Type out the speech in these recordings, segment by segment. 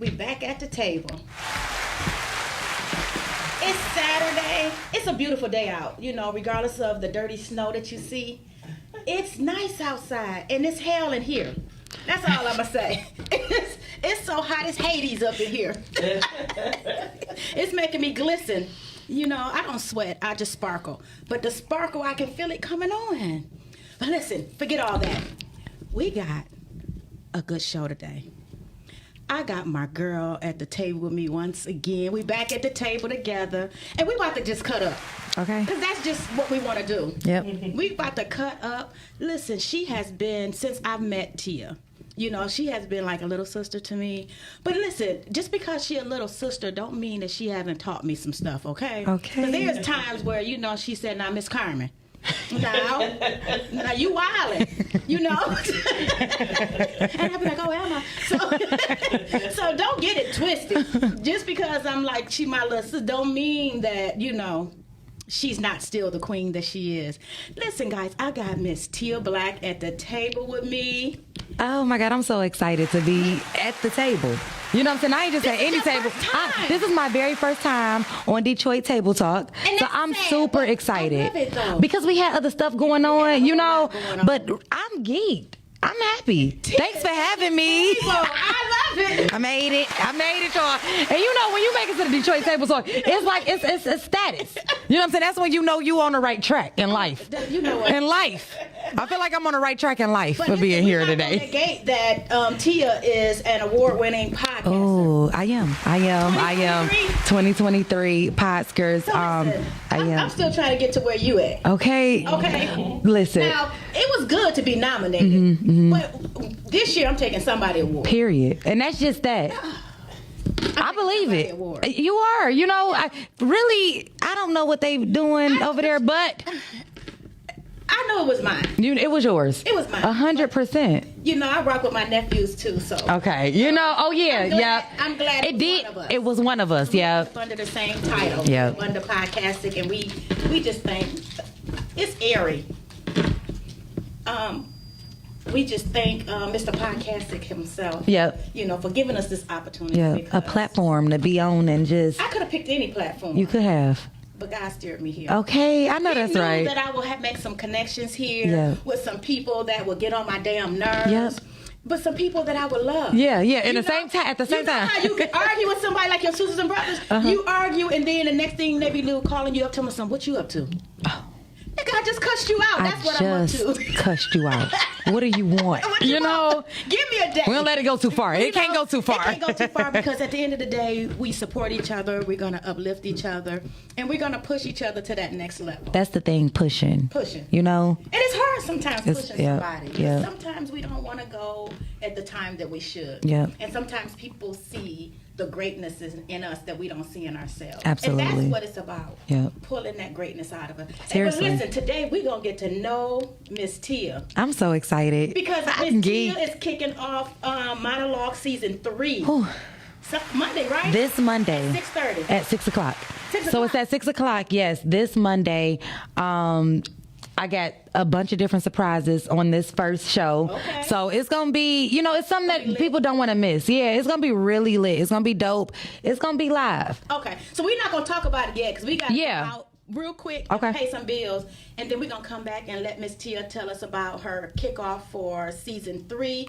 We back at the table. It's Saturday. It's a beautiful day out, you know, regardless of the dirty snow that you see. It's nice outside, and it's hell in here. That's all I'm gonna say. It's so hot as Hades up in here. It's making me glisten. You know, I don't sweat, I just sparkle. But the sparkle, I can feel it coming on. But listen, forget all that. We got a good show today. I got my girl at the table with me once again. We back at the table together, and we about to just cut up. Okay. Because that's just what we want to do. Yep. We about to cut up. Listen, she has been, since I've met Tia, you know, she has been like a little sister to me. But listen, just because she a little sister don't mean that she hasn't taught me some stuff, okay? Okay. 'Cause there's times where, you know, she said, now, Miss Carmen, now you wildin', you know? And I'd be like, oh, am I? So don't get it twisted. Just because I'm like, she my little sister don't mean that, you know, she's not still the queen that she is. Listen, guys, I got Miss Tia Black at the table with me. Oh my God, I'm so excited to be at the table. You know what I'm saying? I ain't just at any table. This is my very first time on Detroit Table Talk. And So that's I'm sad, super but excited. I love it, though. Because we had other stuff going on, you know. going on. But I'm geeked. I'm happy. Thanks for having me. I love it. I made it, y'all. And you know, when you make it to the Detroit Table Talk, it's like it's status. You know what I'm saying? That's when you know you on the right track in life. You know what? In life, I feel like I'm on the right track in life But for listen, being here we're not today. gonna negate that Tia is an award-winning podcaster. Oh, I am. 2023 Podskers. So listen, I am. I'm still trying to get to where you at. Okay. Okay. Listen. Now, it was good to be nominated, but this year I'm taking somebody award. Period. And that's just that. I believe it. Award. You are. You know, I don't know what they doing over there, but I know it was mine. it was yours. It was mine. 100%. You know, I rock with my nephews too, so. Okay. You know, oh yeah, yeah. I'm glad It it was did. one of us. It was one of us, yeah. Under the same title. Yeah. Under Podcastic, and we just think it's airy. We just thank Mr. Podcastic himself. Yep. You know, for giving us this opportunity. Yeah. A because platform to be on and just. I could have picked any platform. You could have. But God steered me here. Okay, I know He that's knew right. that I will make some connections here Yeah. with some people that will get on my damn nerves. Yep. But some people that I would love. Yeah, yeah. You know? At the same You know time. how you can argue with somebody like your sisters and brothers? You argue, and then the next thing they be calling you up, telling them, what you up to? Nigga, I just cussed you out. That's what I'm up to. Cussed you out. What do you want? What do You know, want? Give me a day. we don't let it go too far. It can't go too far. It can't go too far because at the end of the day, we support each other. We're going to uplift each other. And we're going to push each other to that next level. That's the thing, pushing. Pushing. You know? And it's hard sometimes pushing yeah, somebody. yeah. Sometimes we don't want to go at the time that we should. Yeah. And sometimes people see the greatness in us that we don't see in ourselves. Absolutely. And that's what it's about. Yeah. Pulling that greatness out of us. Seriously. But listen, today we're going to get to know Miss Tia. I'm so excited. Because I'm Miss Tia geeked. is kicking off Monologue Season 3. Whew. So, Monday, right? This Monday. 6:30. At 6 o'clock. 6 So it's o'clock. at 6 o'clock, yes. This Monday. I got a bunch of different surprises on this first show. Okay. So it's going to be, you know, it's something that people don't want to miss. Yeah, it's going to be really lit. It's going to be dope. It's going to be live. Okay, so we're not going to talk about it yet because we got to Yeah. go out real quick Okay. and pay some bills. And then we're going to come back and let Miss Tia tell us about her kickoff for Season 3.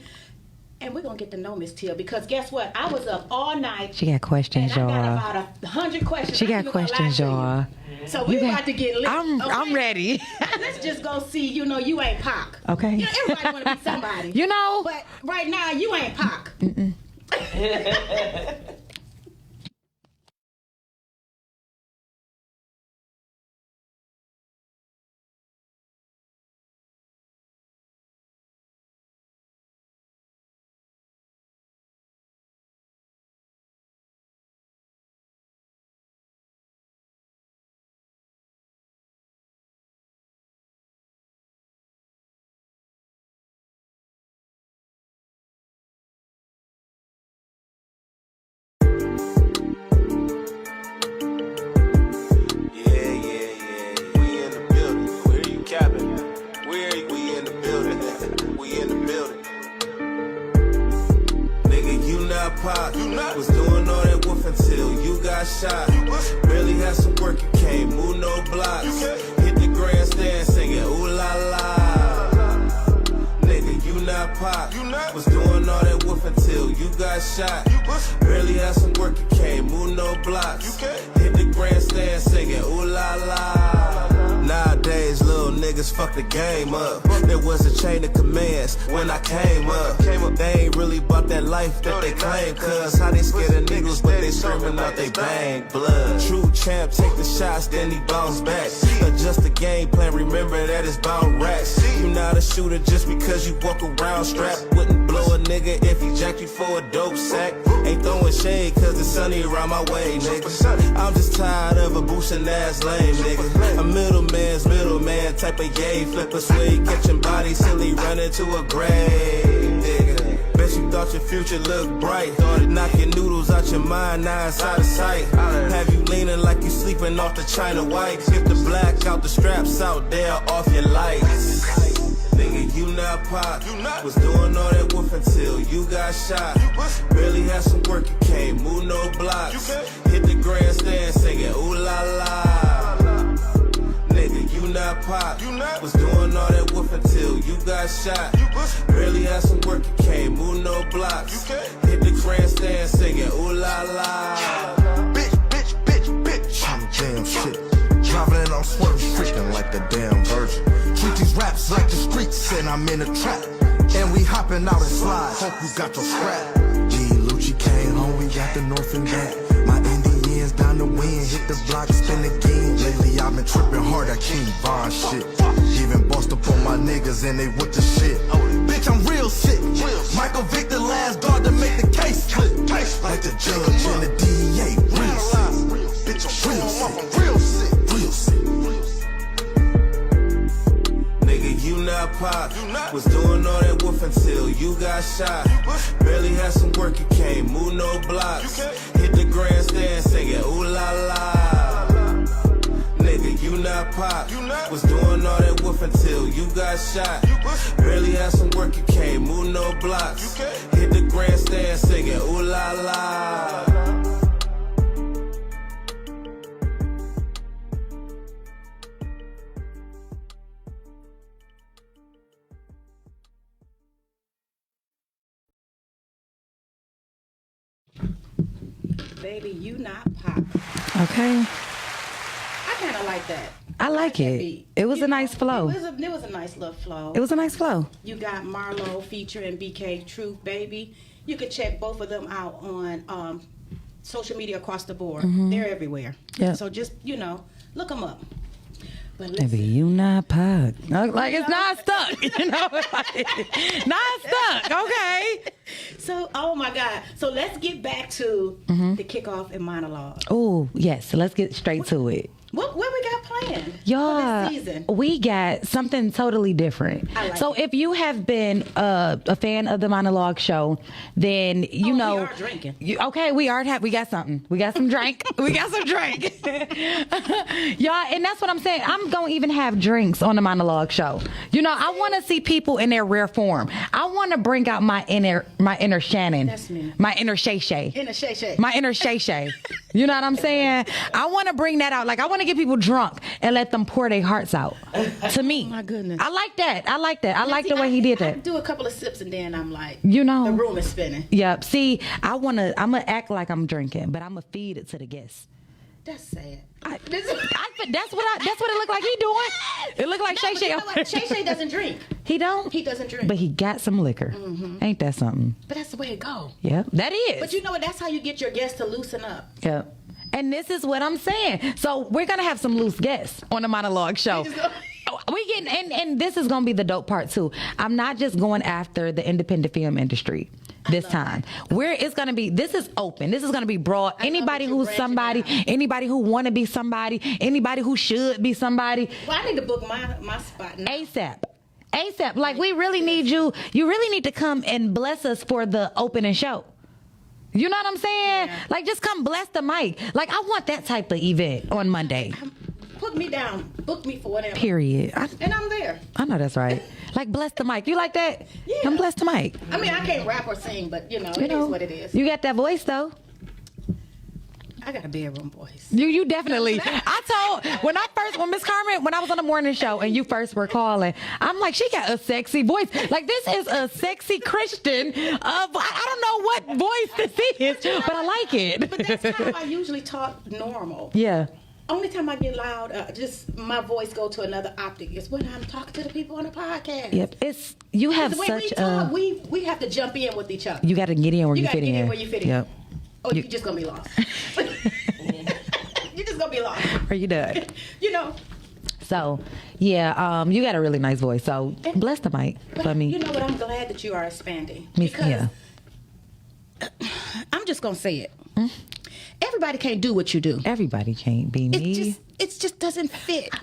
And we're going to get to know Miss Tia because guess what? I was up all night. She got questions, and I y'all. got about 100 questions. She I got ain't even gonna lie questions, to you. y'all. So we're about to get lit. I'm okay? ready. Let's just go see, you know, you ain't Pac. Okay. You know, everybody want to be somebody. You know. But right now, you ain't Pac. pop. Was doing all that wolf until you got shot. Barely had some work, you can't move no blocks. Hit the grandstand singing ooh la la. Nigga, you not pop. Was doing all that wolf until you got shot. Barely had some work, you can't move no blocks. Hit the grandstand singing ooh la la. Nowadays, little niggas fuck the game up. There was a chain of commands when I came up. They ain't really bought that life that they claim. Cause how they scared of niggas, but they screaming out they bang blood. True champ, take the shots, then he bounce back. Adjust the game plan, remember that it's bound racks. You not a shooter just because you walk around strapped. Wouldn't blow a nigga if he jacked you for a dope sack. Ain't throwing shade cause it's sunny around my way, nigga. I'm just tired of a boosting ass lame, nigga. A middleman type of yay flipper swing, catching bodies silly, running to a grave, nigga. Bet you thought your future looked bright. Knocking noodles out your mind, now it's out of sight. Have you leaning like you sleeping off the China white? Get the black out, the straps out there off your lights. Nigga, you not pop. Was doing all that wolf until you got shot. Barely had some work, you can't move no blocks. Hit the grandstand singing ooh la la. Nigga, you not pop. Was doing all that wolf until you got shot. Barely had some work, you can't move no blocks. Hit the grandstand singing ooh la la. Bitch, I'm damn shit. Driving and I'm swerving, freaking like the damn virgin. Treat these raps like the streets and I'm in a trap. And we hopping out and slide, hope you got your scrap. G. Lucci came home, we got the north and back. My Indians down the wind, hit the block, spin again. Lately I've been tripping hard, I can't buy shit. Even bossed up on my niggas and they with the shit. Bitch, I'm real sick. Michael Vick, the last dog to make the case flip. Like the judge and the DEA, real sick. Bitch, I'm real sick. Real sick. Nigga, you not pop. Was doing all that wolf until you got shot. Barely had some work, you can't move no blocks. Hit the grandstand singing ooh la la. Nigga, you not pop. Was doing all that wolf until you got shot. Barely had some work, you can't move no blocks. Hit the grandstand singing ooh la la. Baby, you not pop. Okay. I kind of like that. I like it. It was a nice flow. It was a nice little flow. It was a nice flow. You got Marlo featuring BK Truth, baby. You can check both of them out on social media across the board. They're everywhere. Yeah. So just, look them up. But Maybe you not pop. Like it's not stuck, like, not stuck. Okay. So, oh my God. So let's get back to the kickoff and monologue. Oh yes. So let's get straight to it. What we got planned Y'all, for this season? we got something totally different. I like so it. if you have been a fan of the monologue show, then you know. We are drinking. Okay, we got something. We got some drink. We got some drink. Y'all, and that's what I'm saying. I'm going to even have drinks on the monologue show. I want to see people in their rare form. I want to bring out my inner Shannon. That's me. My inner Shay Shay. Inner Shay Shay. My inner Shay Shay. You know what I'm saying? I want to bring that out. Like, I want to get people drunk and let them pour their hearts out to me. Oh my goodness. I like that. I like the way he did I that. do a couple of sips and then I'm like, the room is spinning. Yep. See, I'm going to act like I'm drinking, but I'm going to feed it to the guests. That's sad. That's what it looked like he doing. It looked like Shay Shay. You know what? Shay Shay doesn't drink. He don't? He doesn't drink. But he got some liquor. Ain't that something? But that's the way it go. Yep. That is. But you know what? That's how you get your guests to loosen up. Yep. And this is what I'm saying. So we're gonna have some loose guests on the monologue show. We getting and this is gonna be the dope part too. I'm not just going after the independent film industry this time. This is open. This is gonna be broad. Anybody who's somebody, anybody who wanna be somebody, anybody who should be somebody. Well, I need to book my spot now. ASAP. Like we really need you. You really need to come and bless us for the opening show. You know what I'm saying? Yeah. Like, just come bless the mic. Like, I want that type of event on Monday. Put me down. book me for whatever. Period. And I'm there. I know that's right. Like Bless the Mic. You like that? Yeah. I'm Bless the Mic. I mean, I can't rap or sing, but it is what it is. You got that voice though. I got a bedroom voice. You definitely. I told when Miss Carmen, when I was on the morning show and you first were calling, I'm like, she got a sexy voice. Like this is a sexy Christian. I don't know what voice this is, but I like it. But that's how I usually talk normal. Yeah. Only time I get loud, just my voice go to another optic is when I'm talking to the people on the podcast. Yep. You have the way such we talk, we have to jump in with each other. You got to get in where you fit in. You got to get in where you fit in. Yep. Or you're just gonna be lost. You're just gonna be lost. Are you done? So, yeah, you got a really nice voice. So, bless the mic for me. You know what? I'm glad that you are expanding. Yeah. I'm just gonna say it. Everybody can't do what you do. Everybody can't be me. It just doesn't fit.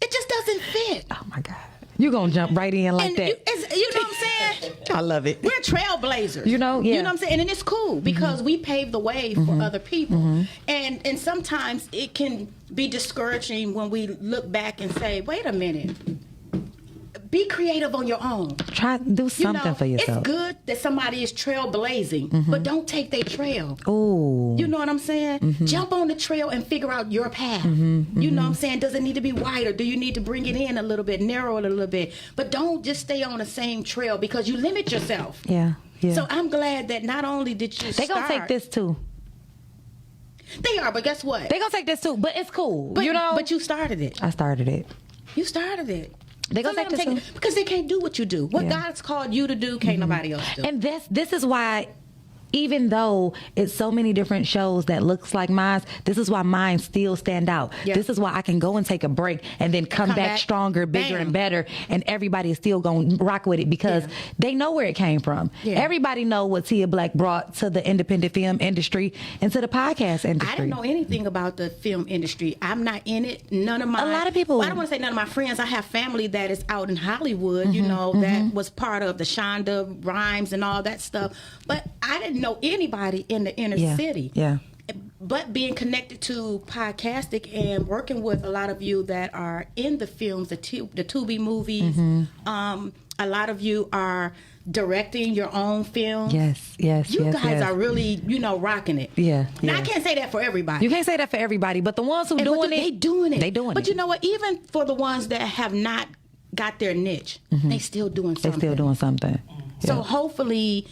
It just doesn't fit. Oh my God. You're going to jump right in like that. You know what I'm saying? I love it. We're trailblazers. You know, yeah. You know what I'm saying? And it's cool because we pave the way for other people. And sometimes it can be discouraging when we look back and say, wait a minute. Be creative on your own. Try do something for yourself. It's good that somebody is trailblazing, but don't take their trail. Oh, you know what I'm saying? Jump on the trail and figure out your path. You know what I'm saying? Does it need to be wider? Do you need to bring it in a little bit, narrow it a little bit? But don't just stay on the same trail because you limit yourself. Yeah. So I'm glad that not only did you They're going to take this too. They are, but guess what? They're going to take this too, but it's cool. But, but you started it. I started it. You started it. They gonna take this because they can't do what you do. What God's called you to do, can't nobody else do. And this is why, even though it's so many different shows that looks like mine, this is why mine still stand out. Yeah. This is why I can go and take a break and then come back stronger, bigger, and better, and everybody is still going to rock with it because they know where it came from. Yeah. Everybody know what Tia Black brought to the independent film industry and to the podcast industry. I didn't know anything about the film industry. I'm not in it. None of my... A lot of people... I don't want to say none of my friends. I have family that is out in Hollywood, you know, that was part of the Shonda Rhimes and all that stuff. But I didn't know anybody in the inner city. Yeah. But being connected to Podcastic and working with a lot of you that are in the films, the Tubi movies, a lot of you are directing your own films. Yes. You guys are really, rocking it. Yeah. Now, I can't say that for everybody. You can't say that for everybody, but the ones who doing it, they doing it. They doing it. But you know what? Even for the ones that have not got their niche, they still doing something. They still doing something. So hopefully,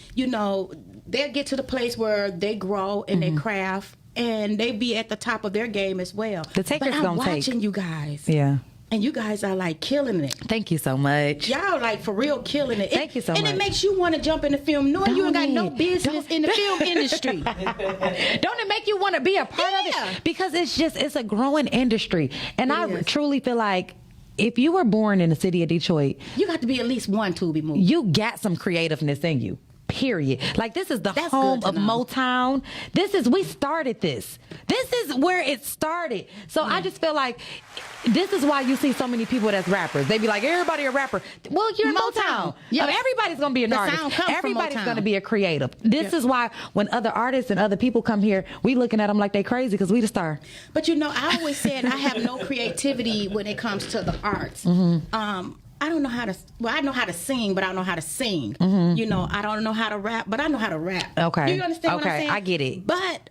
they'll get to the place where they grow in their craft and they be at the top of their game as well. The takers but I'm watching you guys. Yeah. And you guys are like killing it. Thank you so much. Y'all like for real killing it. Thank you so much. And it makes you want to jump in the film knowing you ain't got no business in the film industry. Don't it make you want to be a part of it? Because it's a growing industry. And I truly feel like if you were born in the city of Detroit, you got to be at least one Tubi movie. You got some creativeness in you. Period. Like this is the home of Motown. We started this. This is where it started. So I just feel like this is why you see so many people that's rappers. They be like, everybody a rapper. Well, you're in Motown. Yeah. Everybody's gonna be an artist. Everybody's gonna be a creative. This is why when other artists and other people come here, we looking at them like they crazy because we the star. But I always said I have no creativity when it comes to the arts. I don't know how to. Well, I know how to sing, but I don't know how to sing. I don't know how to rap, but I know how to rap. Okay. Do you understand what I'm saying? I get it. But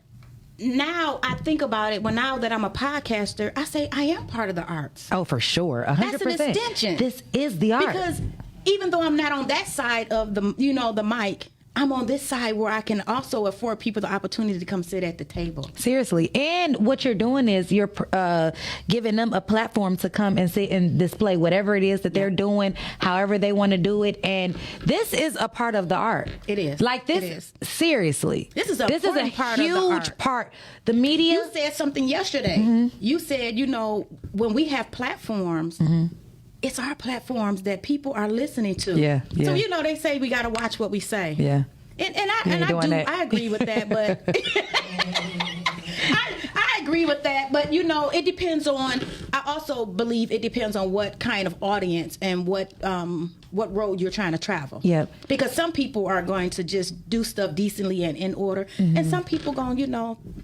now I think about it. Now that I'm a podcaster, I say I am part of the arts. Oh, for sure, 100%. That's an extension. This is the art. Because even though I'm not on that side of the mic, I'm on this side where I can also afford people the opportunity to come sit at the table. Seriously. And what you're doing is you're giving them a platform to come and sit and display whatever it is that they're doing, however they want to do it. And this is a part of the art. It is. Like this, it is. Seriously. This is a part of the art. Huge part. The media. You said something yesterday. You said, when we have platforms, it's our platforms that people are listening to. Yeah. So they say we got to watch what we say. Yeah. And I agree with that, but I agree with that, but it depends on. I also believe it depends on what kind of audience and what what road you're trying to travel. Yep. Because some people are going to just do stuff decently and in order, and some people going,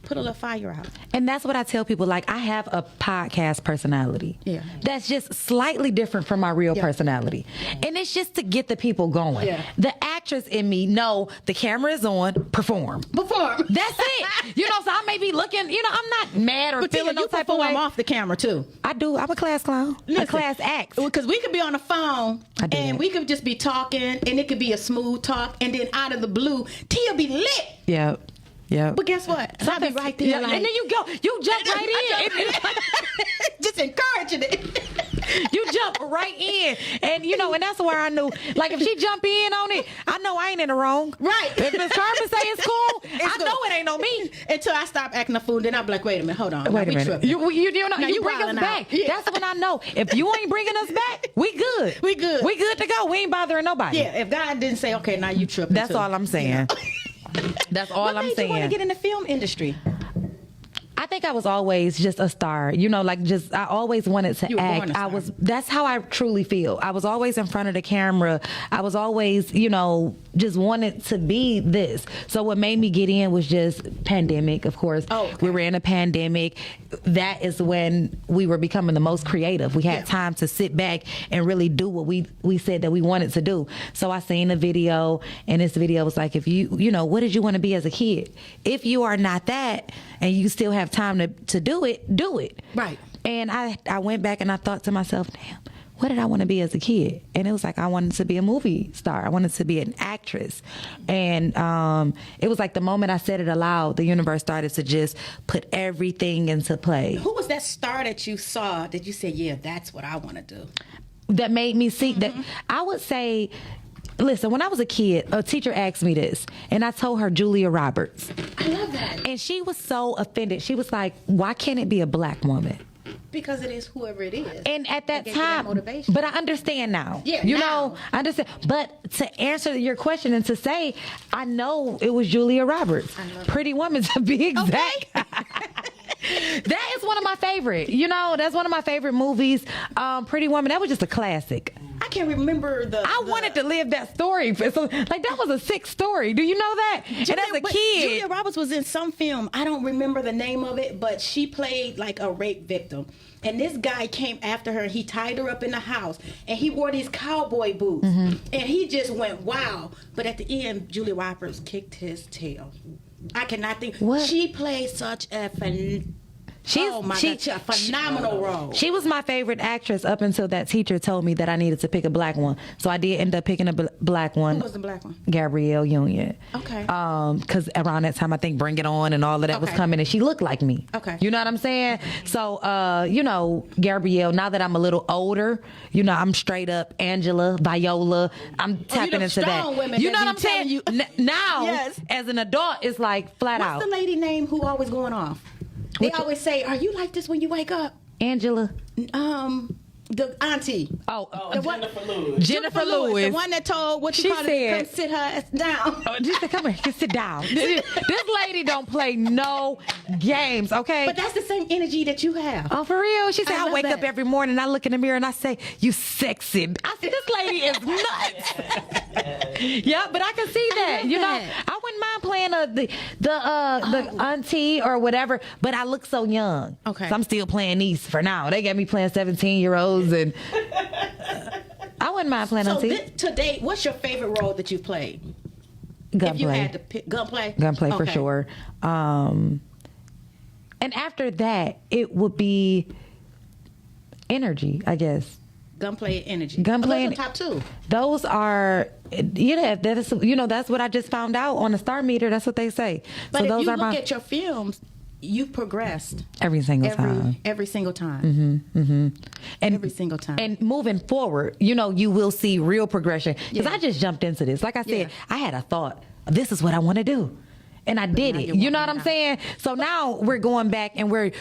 put a little fire out. And that's what I tell people. Like, I have a podcast personality. Yeah. That's just slightly different from my real personality. And it's just to get the people going. Yeah. The actress in me know the camera is on, perform. Perform. That's it. So I may be looking, I'm not mad or feeling no type of way. I'm off the camera too. I do. I'm a class clown. Listen, a class act. Because we could be on the phone and that. we could just be talking, and it could be a smooth talk, and then out of the blue, Tia be lit. Yep. But guess what? I'll be right there. Yeah, and then you jump right in. Just encouraging it. You jump right in. And, and that's where I knew, like, if she jump in on it, I know I ain't in the wrong. Right. If Miss Carmen say it's cool, I good. know it ain't no me. Until I stop acting a fool, then I'm like, wait a minute, hold on. Wait a minute. Tripping. You bring us wilding back. out. Yeah. That's when I know. If you ain't bringing us back, we good. We good. We good to go. We ain't bothering nobody. Yeah, if God didn't say, okay, now you tripping. That's too. all I'm saying. That's all I'm saying. What made you want to get in the film industry? I think I was always just a star, I always wanted to You were born act. a star. That's how I truly feel. I was always in front of the camera. I was always, just wanted to be this. So what made me get in was just pandemic, of course. Oh, okay. We were in a pandemic. That is when we were becoming the most creative. We had time to sit back and really do what we said that we wanted to do. So I seen a video, and this video was like, if what did you want to be as a kid? If you are not that, and you still have time to do it, do it. Right. And I went back and I thought to myself, damn, what did I want to be as a kid? And it was like, I wanted to be a movie star. I wanted to be an actress. And it was like the moment I said it aloud, the universe started to just put everything into play. Who was that star that you saw that you said, yeah, that's what I want to do? That made me see that. I would say, listen, when I was a kid, a teacher asked me this, and I told her Julia Roberts. I love that. And she was so offended. She was like, why can't it be a black woman? Because it is whoever it is. And at that gave you that time, motivation. but I understand now. Yeah, I understand. But to answer your question and to say, I know it was Julia Roberts. Pretty Woman, to be exact. Okay. That is one of my favorite. That's one of my favorite movies. Pretty Woman, that was just a classic. I can't remember I wanted to live that story. So, like, that was a sick story. Do you know that? And as a kid, Julia Roberts was in some film. I don't remember the name of it, but she played like a rape victim. And this guy came after her. He tied her up in the house, and he wore these cowboy boots. And he just went wow. But at the end, Julia Roberts kicked his tail. I cannot think. What? She played such a phenomenal role. She was my favorite actress up until that teacher told me that I needed to pick a black one. So I did end up picking a black one. Who was the black one? Gabrielle Union. Okay. Because around that time, I think Bring It On and all of that was coming, and she looked like me. Okay. You know what I'm saying? So, Gabrielle, now that I'm a little older, I'm straight up Angela, Viola. I'm tapping into that. Women you know that what I'm be saying? telling Now, Yes. as an adult, it's like flat out. What's the lady name who always going off? They always say, "Are you like this when you wake up?" Angela. The auntie. Jennifer Lewis. The one that told what She you call it, said- come sit her ass down. Just come here, just sit down. This lady don't play no games, okay? But that's the same energy that you have. Oh, for real? She said, I love wake that. up every morning, I look in the mirror and I say, you sexy. I said, this lady is nuts. Yeah, but I can see that. love that. I wouldn't mind playing the auntie or whatever, but I look so young. Okay. So I'm still playing these for now. They got me playing 17-year-olds and I wouldn't mind playing So auntie. today, what's your favorite role that you played? Gunplay. If you had to pick gunplay? Gunplay for Okay. sure. And after that, it would be energy, I guess. Gunplay and energy. Gunplay Those are and- top two. Those are, that's what I just found out on the star meter. That's what they say. But so if those you are look my at your films, you've progressed every single time. every single time. And Every single time. And moving forward, you will see real progression. Because Yeah. I just jumped into this. Like I said, Yeah. I had a thought. This is what I want to do. And I did now it. you're You know walking what I'm it out. saying? So now we're going back and we're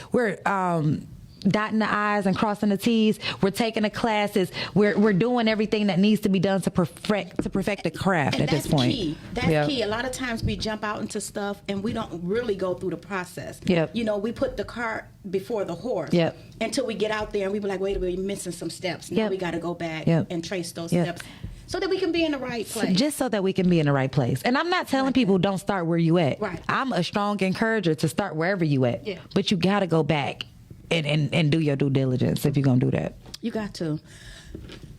dotting the I's and crossing the T's. We're taking the classes. We're doing everything that needs to be done to perfect the craft And at this that's point. key. That's Yeah. key. A lot of times we jump out into stuff and we don't really go through the process. Yep. We put the cart before the horse. Yep. Until we get out there and we be like, wait a minute, we're missing some steps. Now Yep. we got to go back Yep. and trace those Yep. steps. So that we can be in the right place. Just so that we can be in the right place. And I'm not telling people don't start where you at. Right. I'm a strong encourager to start wherever you at. Yeah. But you got to go back and do your due diligence if you're going to do that. You got to.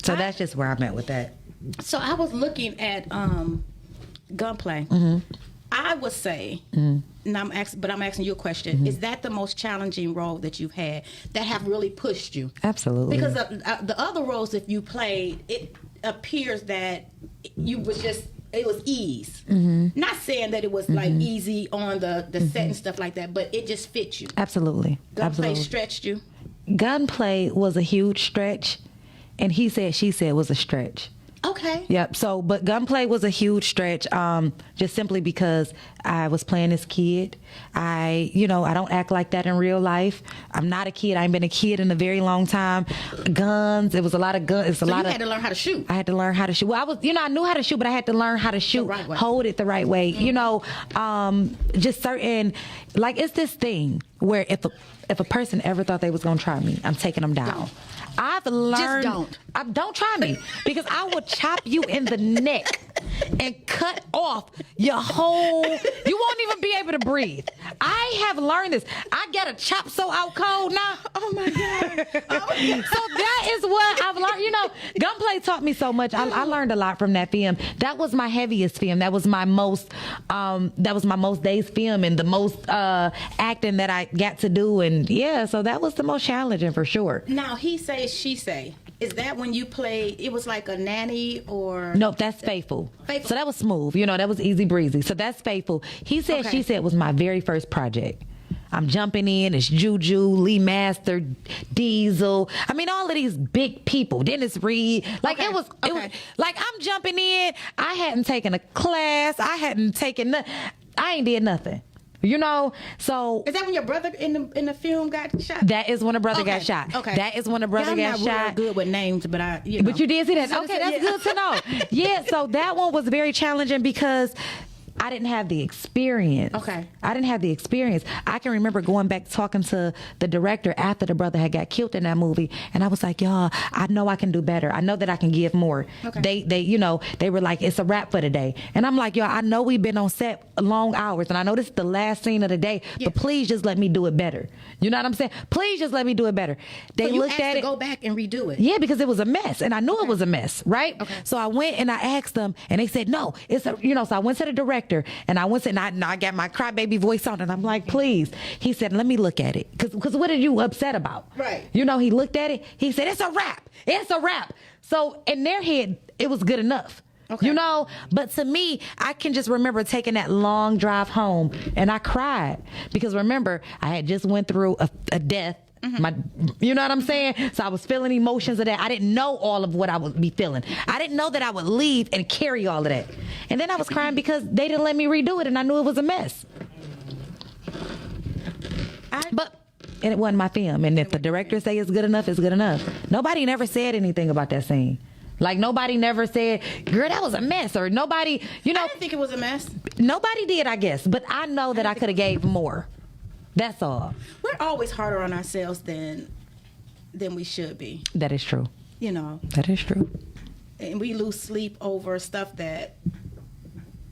So that's just where I'm at with that. So I was looking at Gunplay. I would say, and I'm asking you a question: is that the most challenging role that you've had that have really pushed you? Absolutely. Because the other roles that you played, it appears that it was ease. Not saying that it was like easy on the set and stuff like that, but it just fit you. Absolutely. Gunplay stretched you. Gunplay was a huge stretch, and He Said, She Said was a stretch. Okay. Yep. So, but Gunplay was a huge stretch, just simply because I was playing this kid. I don't act like that in real life. I'm not a kid. I ain't been a kid in a very long time. Guns. It was a lot of guns. You had to learn how to shoot. I had to learn how to shoot. Well, I knew how to shoot, but I had to learn how to shoot, right way. hold it the right way. Just certain, like, it's this thing where if a person ever thought they was gonna try me, I'm taking them down. Don't. I've learned. Just don't. Don't try me, because I will chop you in the neck and cut off your whole. You won't even be able to breathe. I have learned this. I get a chop so out cold now. Oh my God. So that is what I've learned. Gunplay taught me so much. I learned a lot from that film. That was my heaviest film. That was my most. That was my most days film and the most acting that I got to do. And yeah, so that was the most challenging for sure. Now, He Say, She Say. Is that when you played? It was like a nanny or? Nope, that's Faithful. Faithful. So that was smooth. That was easy breezy. So that's Faithful. He Said, Okay. She Said was my very first project. I'm jumping in. It's Juju, Lee Master, Diesel. I mean, all of these big people. Dennis Reed. Like, Okay. it was Okay. like, I'm jumping in. I hadn't taken a class. I hadn't taken I ain't did nothing. So Is that when your brother in the film got shot? that is when a brother got Okay. shot. Okay. That is when a brother I'm got not shot. real good with names, but But you did see that. So Okay, yeah. that's good to know. Yeah, so that one was very challenging because I didn't have the experience. Okay. I didn't have the experience. I can remember going back talking to the director after the brother had got killed in that movie, and I was like, y'all, I know I can do better. I know that I can give more. Okay. They were like, it's a wrap for the day. And I'm like, y'all, I know we've been on set long hours, and I know this is the last scene of the day, but please just let me do it better. You know what I'm saying? Please just let me do it better. They So you looked asked at to it. go back and redo it. Yeah, because it was a mess, and I knew it was a mess, right? Okay. So I went and I asked them, and they said no. So I went to the director, and I went and I got my crybaby voice on, and I'm like, please. He said, let me look at it, because what are you upset about? Right. He looked at it. He said, it's a wrap. It's a wrap. So in their head, it was good enough. Okay. But to me, I can just remember taking that long drive home, and I cried because remember, I had just went through a death. You know what I'm saying? So I was feeling emotions of that. I didn't know all of what I would be feeling. I didn't know that I would leave and carry all of that. And then I was crying because they didn't let me redo it, and I knew it was a mess. And it wasn't my film. And if the director say it's good enough, it's good enough. Nobody never said anything about that scene. Like, nobody never said, girl, that was a mess. Or nobody, I didn't think it was a mess. Nobody did, I guess. But I know that I could have gave more. That's all. We're always harder on ourselves than we should be. That is true. That is true. And we lose sleep over stuff that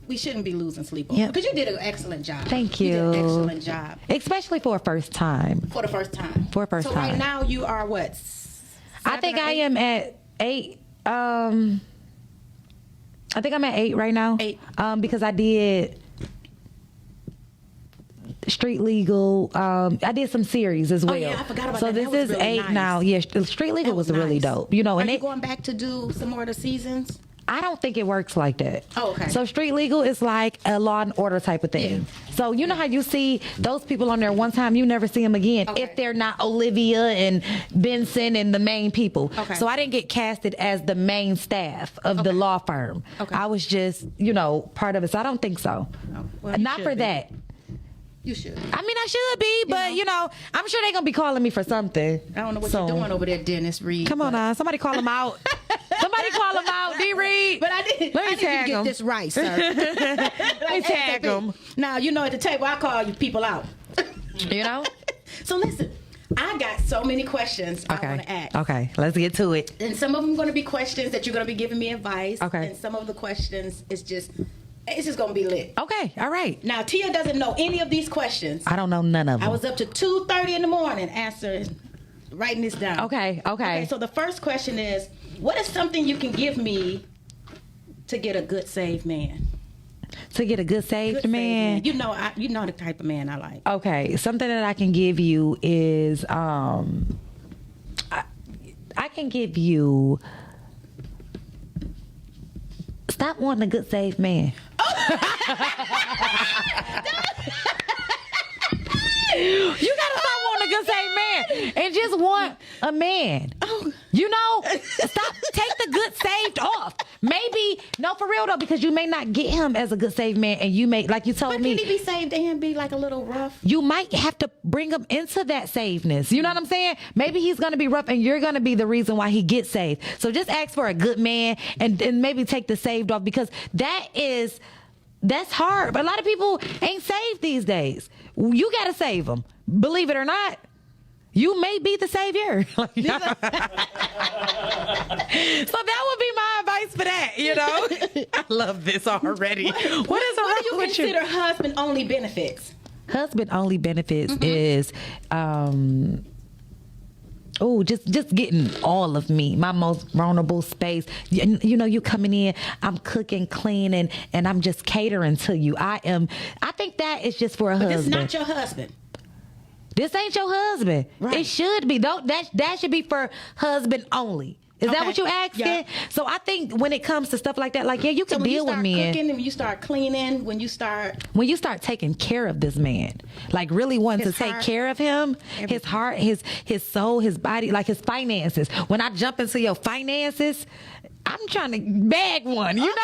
we shouldn't be losing sleep over. Yep. Because you did an excellent job. Thank You did an you. excellent job. Especially for a first time. For the first time. For a first so time. right now you are what? I think I 8? am at 8. I think I'm at 8 right now. 8. Because I did Street Legal. I did some series as well. Oh, yeah, I forgot about so that. this That was is really 8 nice. now. Yeah, Street Legal That was really nice. dope. Are And you going back to do some more of the seasons? I don't think it works like that. Oh, okay. So Street Legal is like a Law and Order type of thing. Yeah. So you know how you see those people on there one time, you never see them again Okay. if they're not Olivia and Benson and the main people. Okay. So I didn't get casted as the main staff of the law firm. Okay. I was just, part of it. So I don't think so. Oh, well, you Not should for be. that. You should. I mean, I should be, but I'm sure they're gonna be calling me for something. I don't know what soon. you're doing over there, Dennis Reed. Come on, now, somebody call him out. Somebody call him out, D. Reed. But I did. Let me I need tag to get him. this right, sir. Let me tag him. Now at the table I call you people out. You know. So listen, I got so many questions I want Okay. to ask. Okay. Let's get to it. And some of them going to be questions that you're going to be giving me advice. Okay. And some of the questions it's just going to be lit. Okay. All right. Now, Tia doesn't know any of these questions. I don't know none of them. I was up to 2:30 in the morning writing this down. Okay. Okay. So the first question is, what is something you can give me to get a good saved man? To get a good saved Good man. saved man. You know the type of man I like. Okay, something that I can give you is I can give you stop wanting a good saved man. You gotta stop wanting a good saved man and just want a man. Oh. You know, stop. Take the good saved off. Maybe no, for real though, because you may not get him as a good saved man, and you may, like you told But me, can he be saved and be like a little rough? you might have to bring him into that saveness. You know what I'm saying? Maybe he's going to be rough and you're going to be the reason why he gets saved. So just ask for a good man and maybe take the saved off, because that's hard. But a lot of people ain't saved these days. You got to save them. Believe it or not. You may be the savior. So that would be my advice for that, you know? I love this already. What is What do you wrong with you? consider husband only benefits? Husband only benefits is just getting all of me, my most vulnerable space. You know, you coming in, I'm cooking, cleaning, and I'm just catering to you. I think that is just for a But husband. this not your husband. This ain't your husband. Right. It should be. That should be for husband only. Is that Okay. what you asking? Yeah. So I think when it comes to stuff like that, like, yeah, you So can when you deal with start me. cooking and when you start cleaning, when you start When you start taking care of this man, like really wanting His to take heart, care of him, his everything. heart, his soul, his body, like his finances. When I jump into your finances, I'm trying to bag one, you know?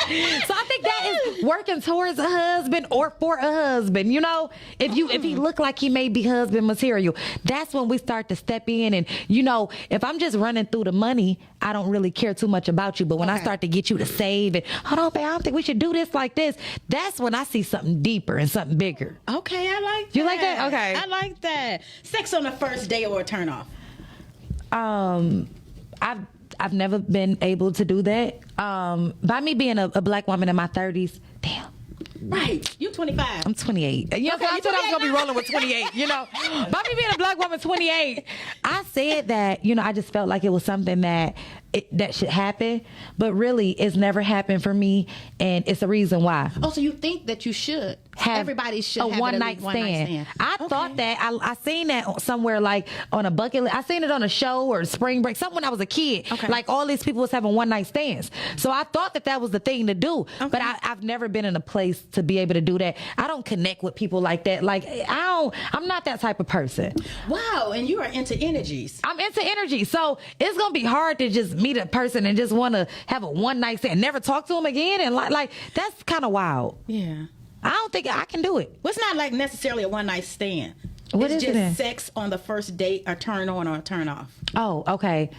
So I think that is working towards a husband or for a husband, you know? If he look like he may be husband material, that's when we start to step in. And, you know, if I'm just running through the money, I don't really care too much about you. But when I Okay. start to get you to save and, hold on, babe, I don't think we should do this like this, that's when I see something deeper and something bigger. Okay, I like that. You like that? Okay. I like that. Sex on the first day or a turn off. I've never been able to do that. By me being a black woman in my 30s, damn. Right. You 25. I'm 28. You know, Okay, I you said I was 28 gonna be now? rolling with 28. You know, by me being a black woman, 28, I said that. You know, I just felt like it was something that should happen, but really, it's never happened for me, and it's a reason why. Oh, so you think that you should? Have Everybody should a have one at night least one night stand. stand. I Okay. thought that I seen that somewhere, like on a bucket list. I seen it on a show or spring break, something when I was a kid. Okay. Like all these people was having one night stands. So I thought that was the thing to do. Okay. But I've never been in a place to be able to do that. I don't connect with people like that. Like I'm not that type of person. Wow, and you are into energies. I'm into energy. So it's gonna be hard to just meet a person and just want to have a one night stand, never talk to them again, and like that's kind of wild. Yeah. I don't think I can do it. Well, it's not like necessarily a one night stand. What it's is it just then? sex on the first date, a turn on or a turn off. Oh, okay.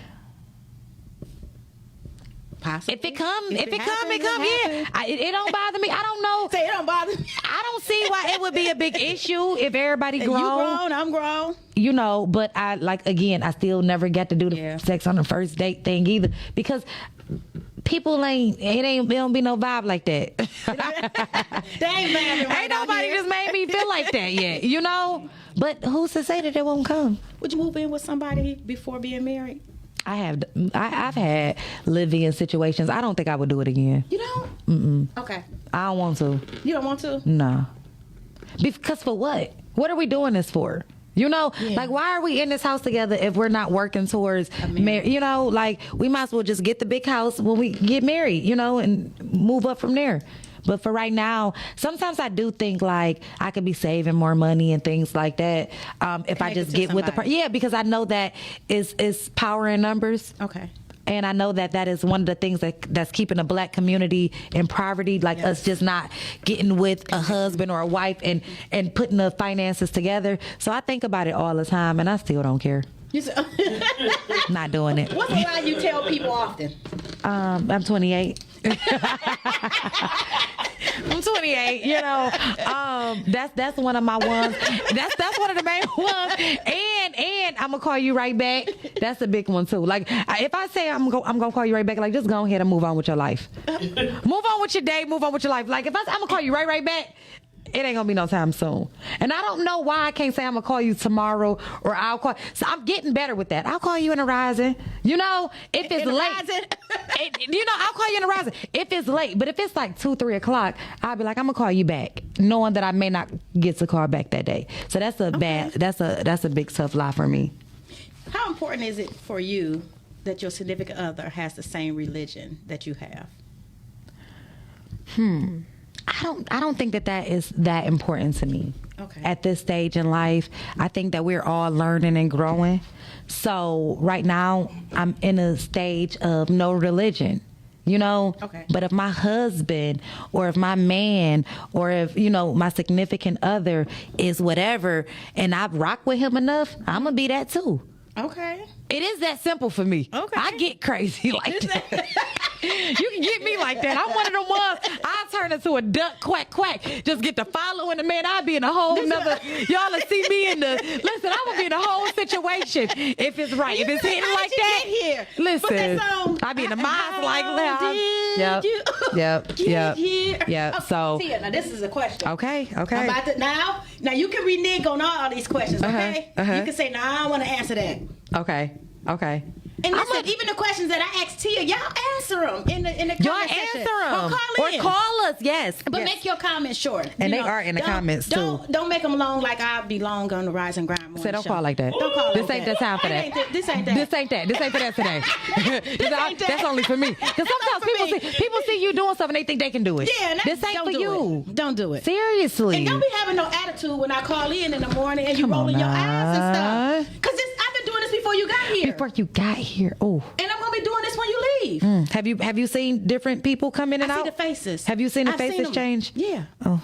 Possibly. If it come, If it come, happens, it come. happens. Yeah, it don't bother me. I don't know. Say it don't bother me. I don't see why it would be a big issue if everybody You grown. grown, I'm grown. You know, but I still never got to do the Yeah. sex on the first date thing either, because people it don't be no vibe like that. They ain't mad right Ain't nobody out here. just made me feel like that yet, you know? But who's to say that they won't come? Would you move in with somebody before being married? I've had live-in situations. I don't think I would do it again. You don't? Okay. I don't want to. You don't want to? No. Because for what? What are we doing this for? You know, Yeah. like, why are we in this house together if we're not working towards marriage? You know, like, we might as well just get the big house when we get married, you know, and move up from there. But for right now, sometimes I do think like I could be saving more money and things like that if I Connected just to get with the somebody. person. Yeah, because I know that it's power in numbers. Okay. And I know that is one of the things that's keeping the black community in poverty, like us just not getting with a husband or a wife and putting the finances together. So I think about it all the time, and I still don't care. You said, Not doing it. what's a lie you tell people often? I'm 28. I'm 28. You know, that's one of my ones. That's one of the main ones. And I'm gonna call you right back. That's a big one too. Like if I say I'm gonna call you right back, like just go ahead and move on with your life. Move on with your day. Move on with your life. Like if I'm gonna call you right back. It ain't gonna be no time soon. And I don't know why I can't say I'm gonna call you tomorrow or I'll call. So I'm getting better with that. I'll call you in the rising. You know, if it's late. I'll call you in the rising. If it's late, but if it's like 2, 3 o'clock, I'll be like, I'm gonna call you back, knowing that I may not get to call back that day. So that's that's a big tough lie for me. How important is it for you that your significant other has the same religion that you have? I don't think that is that important to me. Okay. At this stage in life, I think that we're all learning and growing. So right now, I'm in a stage of no religion, you know? Okay. But if my husband or if my man or if, my significant other is whatever and I rock with him enough, I'm going to be that too. Okay. It is that simple for me. Okay. I get crazy like that. You can get me like that. I'm one of the ones, I turn into a duck, quack, quack. Just get to following the man. I'll be in a whole nother, y'all will see me in listen, I'm going to be in a whole situation if it's right. If it's hitting like that. Here? Listen, I'll be in the minds like that. Yep. So. Tia, now this is a question. Okay. I'm about to, now you can renege on all these questions, okay? You can say, no, I don't want to answer that. Okay. And listen, even the questions that I asked Tia, y'all answer them in the y'all comment section. answer them. Or call us, yes. But make your comments short. And they are in the comments, too. Don't make them long like I'll be long on the Rise and Grind morning Say, don't show. call like that. Don't call This like ain't that. the time for that. This ain't that. This ain't that. This ain't for that today. ain't that. That's only for me. Because sometimes people see you doing something, they think they can do it. Yeah, and this ain't for you. Don't do it. Seriously. And don't be having no attitude when I call in the morning and you rolling your eyes and stuff. Because I've been doing this before you got here. Before you got here. Oh. And I'm going to be doing this when you leave. Have you seen different people come in and out? I see the faces. Have you seen the I've faces seen them. change? Yeah. Oh.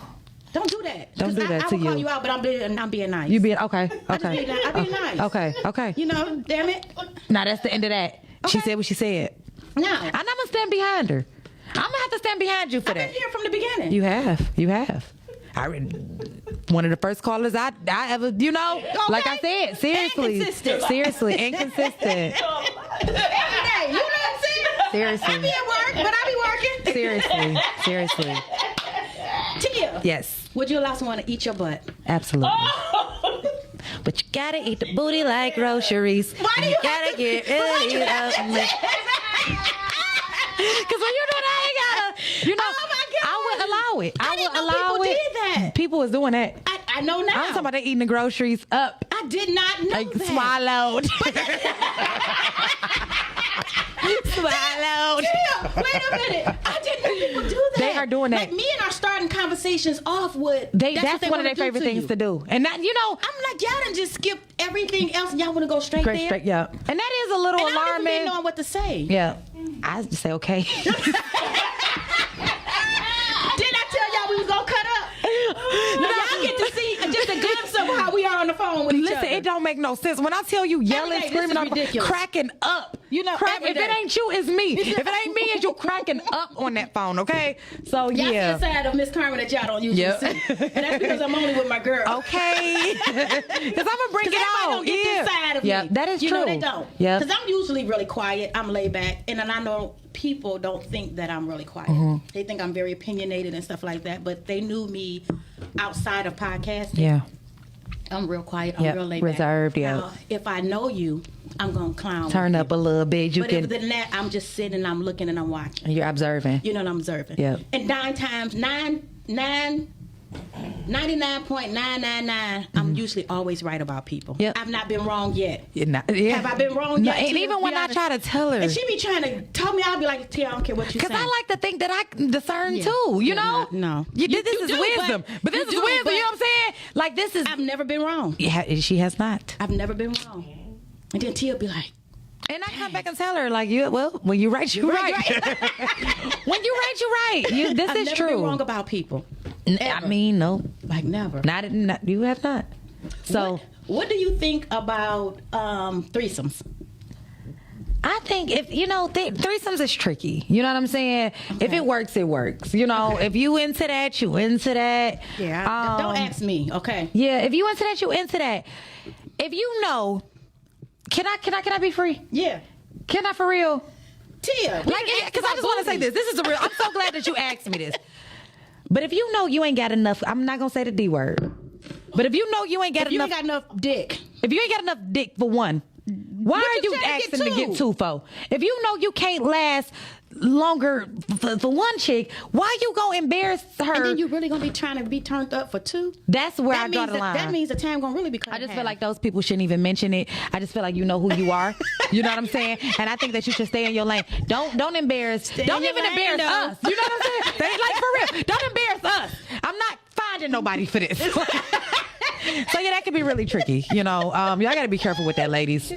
Don't do that. Don't do that I to will call you. you out, but I'm being nice. You being okay. I'm being nice. Okay. You know, damn it. Now that's the end of that. She Okay. said what she said. No. And I'm gonna stand behind her. I'm gonna have to stand behind you for I've that. been here from the beginning. You have. One of the first callers I ever, like I said, seriously, Inconsistent. inconsistent. Every day. You know what I'm saying? Seriously. I be at work, but I be working. Seriously. Tia. Yes, Would you allow someone to eat your butt? absolutely. But you gotta eat the booty like groceries. Why do you gotta have to- get why rid you of have to- me. Because when you do that, I ain't gotta, Oh my God. I would allow it. I didn't know allow people it. did that. People was doing that. I know now. I'm talking about they eating the groceries up. I did not know Like that. swallowed. Swallowed. Yeah, wait a minute. I didn't know people do that. They are doing that. Like, me and are starting conversations off with. That's one of their favorite things to do. And that, I'm like, y'all done just skipped everything else and y'all want to go straight there? straight, yeah. And that is a little And I don't even be alarming. knowing what to say. Yeah. I just say, okay. Didn't I tell y'all we was going to cut up? Now y'all get to see just a glimpse of how we are on the phone with each Listen, other. it don't make no sense. When I tell you yelling, day, this screaming, is I'm ridiculous. cracking up. every If it day. ain't you, it's me. If it ain't me, it's you cracking up on that phone, okay? So, Y'all see yeah. the side of Miss Carmen that y'all don't usually Yep. see. And that's because I'm only with my girl. Okay. Because I'm going to bring it Because everybody out. don't get this side of Yeah, me. that is you true. know, they don't. Yeah. Because I'm usually really quiet. I'm laid back. And then I know people don't think that I'm really quiet. Mm-hmm. They think I'm very opinionated and stuff like that. But they knew me outside of podcasting. Yeah. I'm real quiet. I'm Yep, real laid reserved, back. yeah. Now, if I know you, I'm going to clown. Turn with up you. a little bit. You But can. other than that, I'm just sitting and I'm looking and I'm watching. You're observing. You know what I'm observing. Yep. And 99.999, I'm usually always right about people. Yep. I've not been wrong yet. Have I been wrong yet, And Tia? even when Be I honest. try to tell her. And she be trying to tell me, I'll be like, Tia, I don't care what you say. Because I like to think that I can discern Yeah. too, you Yeah, know? no. This You is do, wisdom. But this you is do, wisdom, but- you know what I'm saying? Like, this is. I've never been wrong. Yeah, she has not. I've never been wrong. And then Tia be like, And I come back and tell her, like, when you right, you right. When you right, you right. This I've is never true. been wrong about people. I Ever. mean, no. Like never. Not you have not. So, What do you think about threesomes? I think if threesomes is tricky. You know what I'm saying? Okay. If it works, it works. You know, if you into that, you into that. Yeah. Don't ask me, okay? Yeah, if you into that, you into that. If you know, can I be free? Yeah. Can I for real? Tia, because I just want to say this. This is a real. I'm so glad that you asked me this. But if you know you ain't got enough, I'm not gonna say the D word. But if you know you ain't got enough, you ain't got enough dick. If you ain't got enough dick for one, why are you asking to get two for? If you know you can't last longer for one chick, why you gonna embarrass her? And then you really gonna be trying to be turned up for two? That's where I draw the line. That means the time gonna really be cut. I just feel like those people shouldn't even mention it. I just feel like you know who you are. You know what I'm saying? And I think that you should stay in your lane. Don't embarrass. Don't even embarrass us. You know what I'm saying? Like for real. Don't embarrass us. I'm not finding nobody for this. So yeah, that could be really tricky. You know, y'all got to be careful with that, ladies.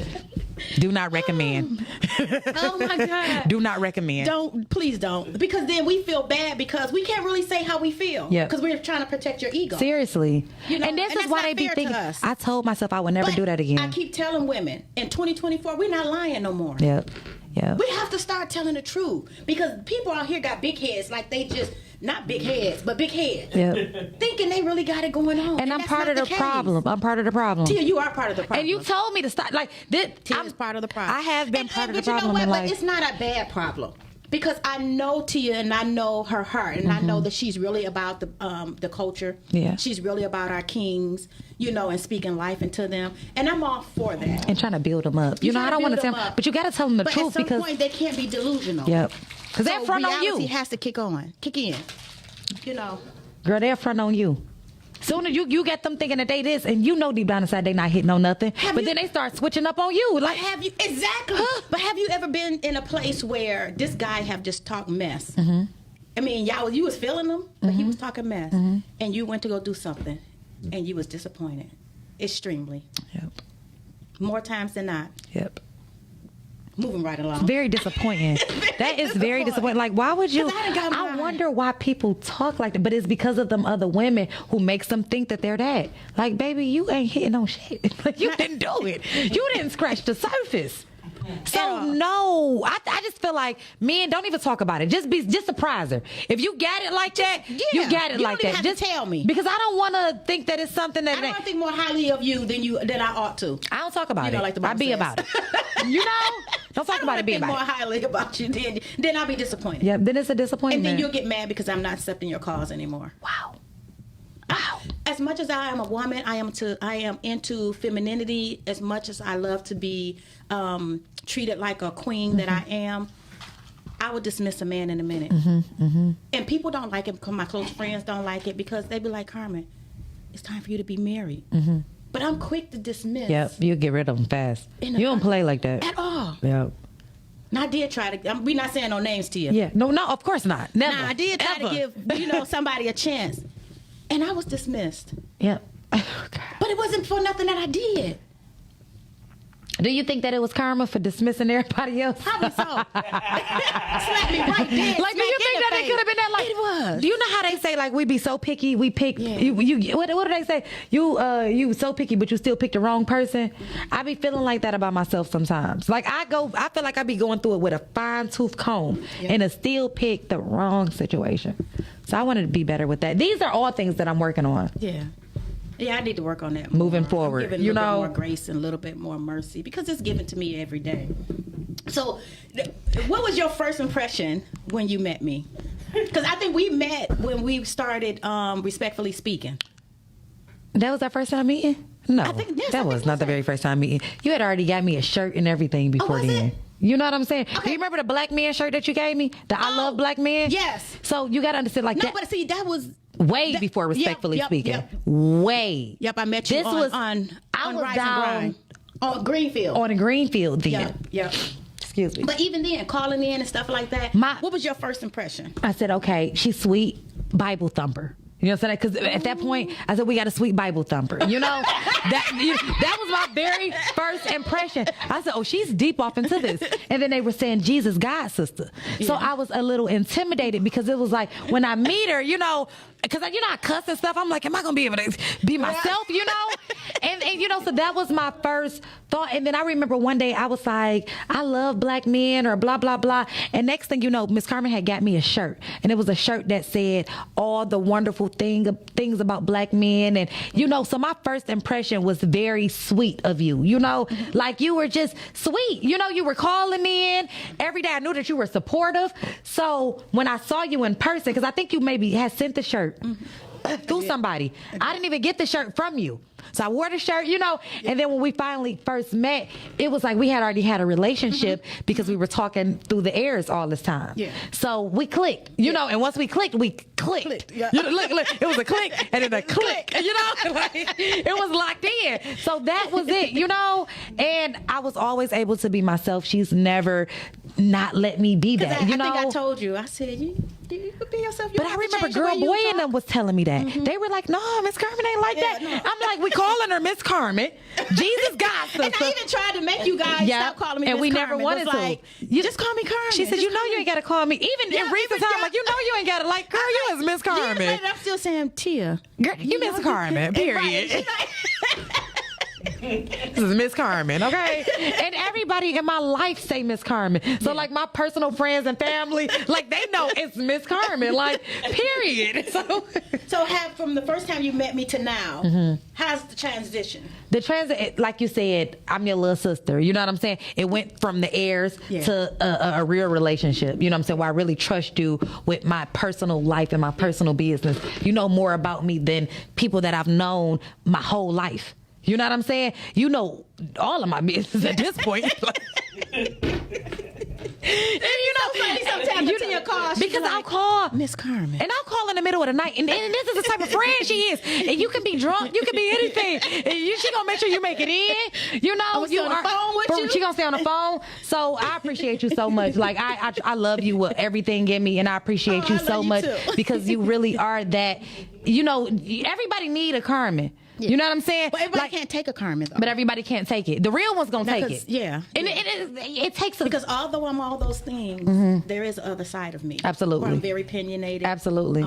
Do not recommend. Oh my God. Do not recommend. Please don't. Because then we feel bad because we can't really say how we feel. Yeah. Because we're trying to protect your ego. Seriously. You know, and this is why they be thinking. I told myself I would never do that again. I keep telling women in 2024, we're not lying no more. Yep. Yeah. We have to start telling the truth because people out here got big heads, like they just not big heads, but big heads. Yep. Thinking they really got it going on. And I'm part of the problem. I'm part of the problem. Tia, you are part of the problem. And you told me to stop. Like this, Tia's part of the problem. I have been part of the problem. But you know what? But it's not a bad problem. Because I know Tia and I know her heart and I know that she's really about the culture. Yeah. She's really about our kings, you know, and speaking life into them. And I'm all for that. And trying to build them up. You know, I don't want to tell them, but you got to tell them the truth because at because some point they can't be delusional. Yep. Because they're front on you. Reality has to kick in. You know. Girl, they're front on you. Soon as you get them thinking that they this, and you know deep down inside they not hitting on nothing, then they start switching up on you. Like, have you exactly? But have you ever been in a place where this guy have just talked mess? Mm-hmm. I mean, you was feeling him, but he was talking mess, and you went to go do something, and you was disappointed, extremely. Yep. More times than not. Yep. Moving right along. Very disappointing. That is very disappointing. Like, why would you? I wonder why people talk like that. But it's because of them other women who makes them think that they're that. Like, baby, you ain't hitting on shit. Like, you didn't do it. You didn't scratch the surface. So no, I just feel like men don't even talk about it. Just surprise her. If you got it like that, you got it like that. You don't even have to tell me because I don't want to think that it's something that I don't think more highly of you than I ought to. I don't talk about it. Like I be about it. You know, don't talk about it. Be about it. More highly about you, then I'll be disappointed. Yeah, then it's a disappointment. And then you'll get mad because I'm not accepting your calls anymore. Wow. As much as I am a woman, I am into femininity. As much as I love to be treated like a queen that I am, I would dismiss a man in a minute. And people don't like it. My close friends don't like it because they be like, Carmen, it's time for you to be married. But I'm quick to dismiss. Yep, you get rid of them fast. You don't play like that at all. Yep. And I did try to. We're not saying no names to you. Yeah, no, of course not. Never. Nah, I did try to give somebody a chance. And I was dismissed. Yep. But it wasn't for nothing that I did. Do you think that it was karma for dismissing everybody else? Probably so. Slap me right there. Like, do you think that it could have been that? Like, it was. Do you know how they say like we be so picky? We pick. Yeah. What do they say? You so picky, but you still pick the wrong person. I be feeling like that about myself sometimes. Like I feel like I be going through it with a fine tooth comb and I still pick the wrong situation. So I wanted to be better with that. These are all things that I'm working on. Yeah, I need to work on that. Moving forward, I'm giving a little bit more grace and a little bit more mercy because it's given to me every day. So, what was your first impression when you met me? Because I think we met when we started Respectfully Speaking. That was our first time meeting? No, that was not the very first time meeting. You had already got me a shirt and everything before then. You know what I'm saying? Okay. Do you remember the black man shirt that you gave me? The I love black men? Yes. So you got to understand like that. No, but see, that was way before Respectfully Speaking. Way. Yep, I met you on Rise and Grind. On Greenfield. On a Greenfield then. Yep. Excuse me. But even then, calling in and stuff like that, what was your first impression? I said, okay, she's sweet, Bible thumper. You know what I'm saying? Because at that point, I said, we got a sweet Bible thumper. You know? that was my very first impression. I said, oh, she's deep off into this. And then they were saying, Jesus, God, sister. Yeah. So I was a little intimidated because it was like, when I meet her, you know, because I cuss and stuff. I'm like, am I going to be able to be myself, you know? and so that was my first thought. And then I remember one day I was like, I love black men or blah, blah, blah. And next thing you know, Miss Carmen had got me a shirt. And it was a shirt that said all the wonderful things about black men. And, so my first impression was very sweet of you, like you were just sweet. You were calling in every day. I knew that you were supportive. So when I saw you in person, because I think you maybe had sent the shirt through somebody. I didn't even get the shirt from you. So I wore the shirt, and then when we finally first met, it was like we had already had a relationship because we were talking through the airs all this time. Yeah. So we clicked, and once we clicked, we clicked. Yeah. Look, it was a click and then a click, like, it was locked in. So that was it, and I was always able to be myself. She's never not let me be that, I think I told you, I said, you could be yourself. But I remember Girl Boy and them was telling me that. They were like, no, Miss Carmen ain't like that. No. I'm like, we calling her Miss Carmen. Jesus God. And I even tried to make you guys stop calling me Miss Carmen. And we never wanted to. Like, you just call me Carmen. She said, you ain't got to call me. Even in recent time, like, you ain't got to, like, girl, you is Miss Carmen. Years later, I'm still saying Tia. Girl, you Miss Carmen, period. This is Miss Carmen, okay? And everybody in my life say Miss Carmen. So, like, my personal friends and family, like, they know it's Miss Carmen, like, period. So from the first time you met me to now, how's the transition? The transit, like you said, I'm your little sister. You know what I'm saying? It went from the airs to a real relationship. You know what I'm saying? Where I really trust you with my personal life and my personal business. You know more about me than people that I've known my whole life. You know what I'm saying? You know all of my business at this point. And sometimes you your call because like, I'll call Miss Carmen, and I'll call in the middle of the night, and this is the type of friend she is. And you can be drunk, you can be anything, and she gonna make sure you make it in. You know, you on the phone with you. She gonna stay on the phone. So I appreciate you so much. Like I love you with everything in me, and I appreciate you so much because you really are that. Everybody need a Carmen. Yeah. You know what I'm saying? But everybody can't take a Carmen, though. But everybody can't take it. The real one's going to take it. Yeah. And it takes a... Because although I'm all those things, there is the other side of me. Absolutely. Where I'm very opinionated. Absolutely.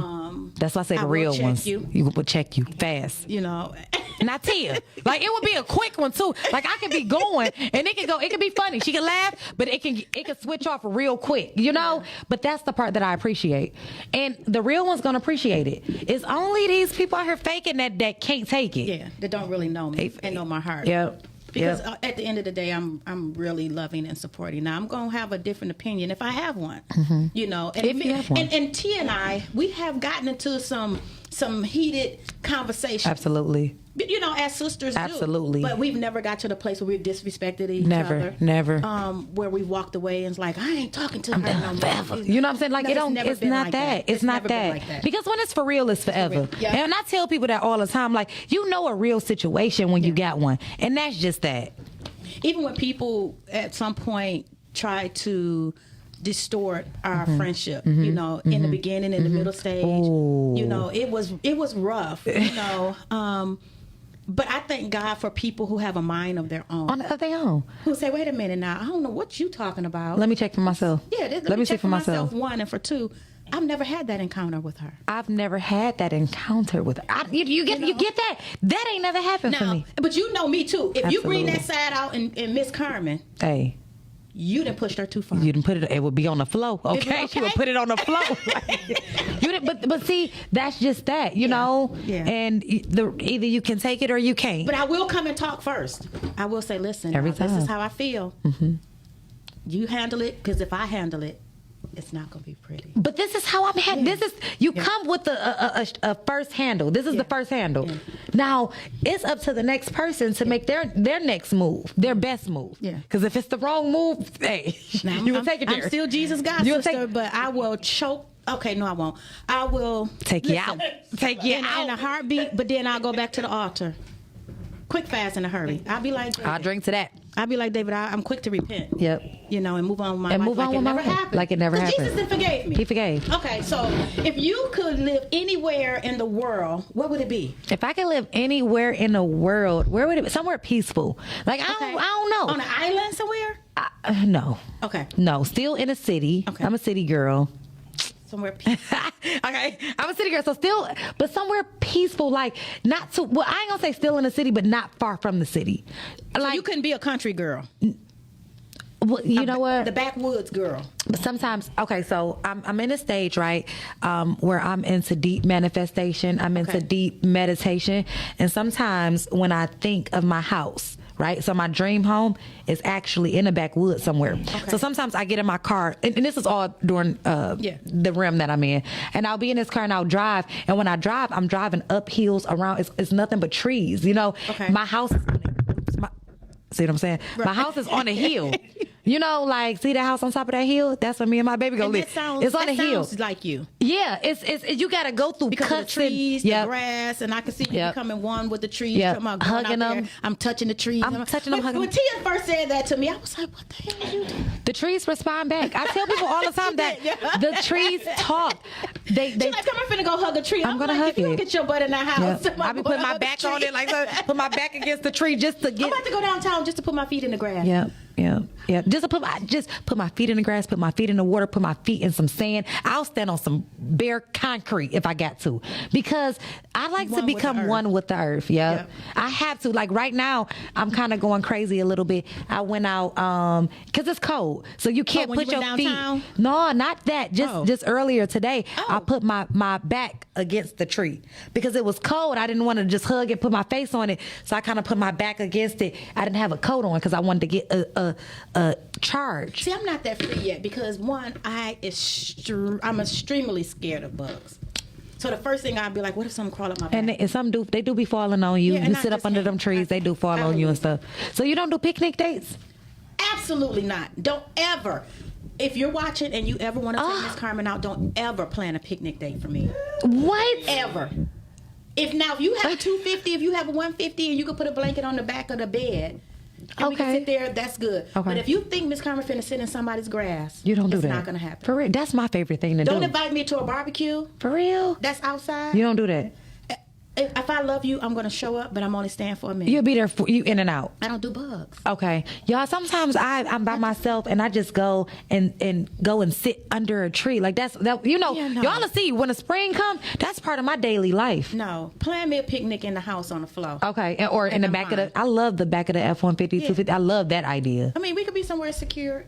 That's why I say the real ones. You will check you fast. Not Tia. Like, it would be a quick one, too. Like, I could be going, and it can be funny. She can laugh, but it can switch off real quick, Yeah. But that's the part that I appreciate. And the real one's going to appreciate it. It's only these people out here faking that can't take it. Yeah, that don't really know me and know my heart. Yep. Because at the end of the day, I'm really loving and supporting. Now, I'm going to have a different opinion if I have one. And if you have one. And Tia and I, we have gotten into some heated conversations. Absolutely. As sisters do. Absolutely. But we've never got to the place where we've disrespected each other. Never. Where we walked away and it's like, I ain't talking to her no more. You know what I'm saying? Like, no, it's not that. It's not that. Like that. Because when it's for real, it's forever. Yeah. And I tell people that all the time, like, a real situation when you got one. And that's just that. Even when people at some point try to distort our friendship, in the beginning, in the middle stage, it was rough, but I thank God for people who have a mind of their own. Of their own. Who say, wait a minute now, I don't know what you talking about. Let me check for myself. Yeah, let me check for myself, one, and for two, I've never had that encounter with her. I've never had that encounter with her. You get that? That ain't never happened for me. But you know me too. If you bring that side out in Miss Carmen, hey, you didn't push her too far. You didn't put it. It would be on the flow. Okay, she would put it on the flow. You didn't. But see, that's just that. know. Yeah. And either you can take it or you can't. But I will come and talk first. I will say, listen, this is how I feel. You handle it, because if I handle it, it's not going to be pretty. But this is how I'm This is come with a first handle. This is the first handle. Yeah. Now it's up to the next person to make their next move, their best move. Yeah. Because if it's the wrong move, hey, you will take it there. I'm still Jesus God sister, but I will choke. Okay, no, I won't. I will take you out. Take you out in a heartbeat. But then I'll go back to the altar. Quick, fast, in a hurry. I'll be like, I'll drink to that. I'll be like, David, I'm quick to repent. Yep. And move on with my life. Move on like with it never happened. Like it never happened. Jesus then forgave me. He forgave. Okay, so if you could live anywhere in the world, what would it be? If I could live anywhere in the world, where would it be? Somewhere peaceful. Like, I don't know. On an island somewhere? No. Okay. No, still in a city. Okay. I'm a city girl. Somewhere peaceful. Okay, I'm a city girl, so still, but somewhere peaceful, like not too. Well, I ain't gonna say still in the city, but not far from the city. So Like you couldn't be a country girl. well, you know what? The backwoods girl. But sometimes, okay, so I'm in a stage, right, where I'm into deep manifestation. I'm into Okay. deep meditation, and sometimes when I think of my house. Right, so my dream home is actually in a backwoods somewhere. So sometimes I get in my car, and this is all during the rim that I'm in, and I'll be in this car and I'll drive. And when I drive, I'm driving up hills around. It's nothing but trees. You know, my house is. See what I'm saying? Right. My house is on a hill. You know, like see that house on top of that hill? That's where me and my baby go And live. It's on a hill. Sounds like you. Yeah, it's you got to go through Because of the cuts trees, and, the grass, and I can see you becoming one with the trees. Yep. Come on, going Hugging out there. them. I'm touching the trees. I'm touching them, hugging When them. Tia first said that to me, I was like, what the hell are you doing? The trees respond back. I tell people all the time that Yeah. the trees talk. They She's like, come on, finna go hug a tree. I'm gonna like, hug if you it. don't get your butt in that house. Yeah. I'm I be gonna putting my hug back a tree. on it, like put my back against the tree just to I'm get. about to go downtown just to put my feet in the grass. Yeah. Just put my feet in the grass, put my feet in the water, put my feet in some sand. I'll stand on some bare concrete if I got to, because I like to One with the become earth. one with the earth. Yeah, Yeah. I have to. Like right now, I'm kind of going crazy a little bit. I went out because it's cold, so you can't when put you your went feet. downtown? No, not that. Just earlier today, I Oh. put my back against the tree because it was cold. I didn't want to just hug it, put my face on it, so I kind of put my back against it. I didn't have a coat on because I wanted to get a charge. See, I'm not that free yet because one, I'm extremely scared of bugs. So the first thing I'd be like, what if something crawl up my back? And some they do be falling on you. Yeah, You and I sit up just under can't. them trees, they do fall on you and stuff. So you don't do picnic dates? Absolutely not. Don't ever. If you're watching and you ever want to take Miss Carmen out, don't ever plan a picnic date for me. What? Ever. If you have a 250, if you have a 150, and you can put a blanket on the back of the bed, and we can sit there, that's good. Okay. But if you think Miss Carmen finna sit in somebody's grass, You don't do it's that. not gonna happen. For real, that's my favorite thing to Don't do. invite me to a barbecue. For real? That's outside. You don't do that. If I love you, I'm gonna show up, but I'm only staying for a minute. You'll be there for you in and out. I don't do bugs. Okay, y'all. Sometimes I'm by myself and I just go and go and sit under a tree. Like that. Yeah, no. Y'all will see when the spring comes. That's part of my daily life. No, plan me a picnic in the house on the floor. Okay, or in the And back of mine. the. I love the back of the F-150, 250. I love that idea. I mean, we could be somewhere secure,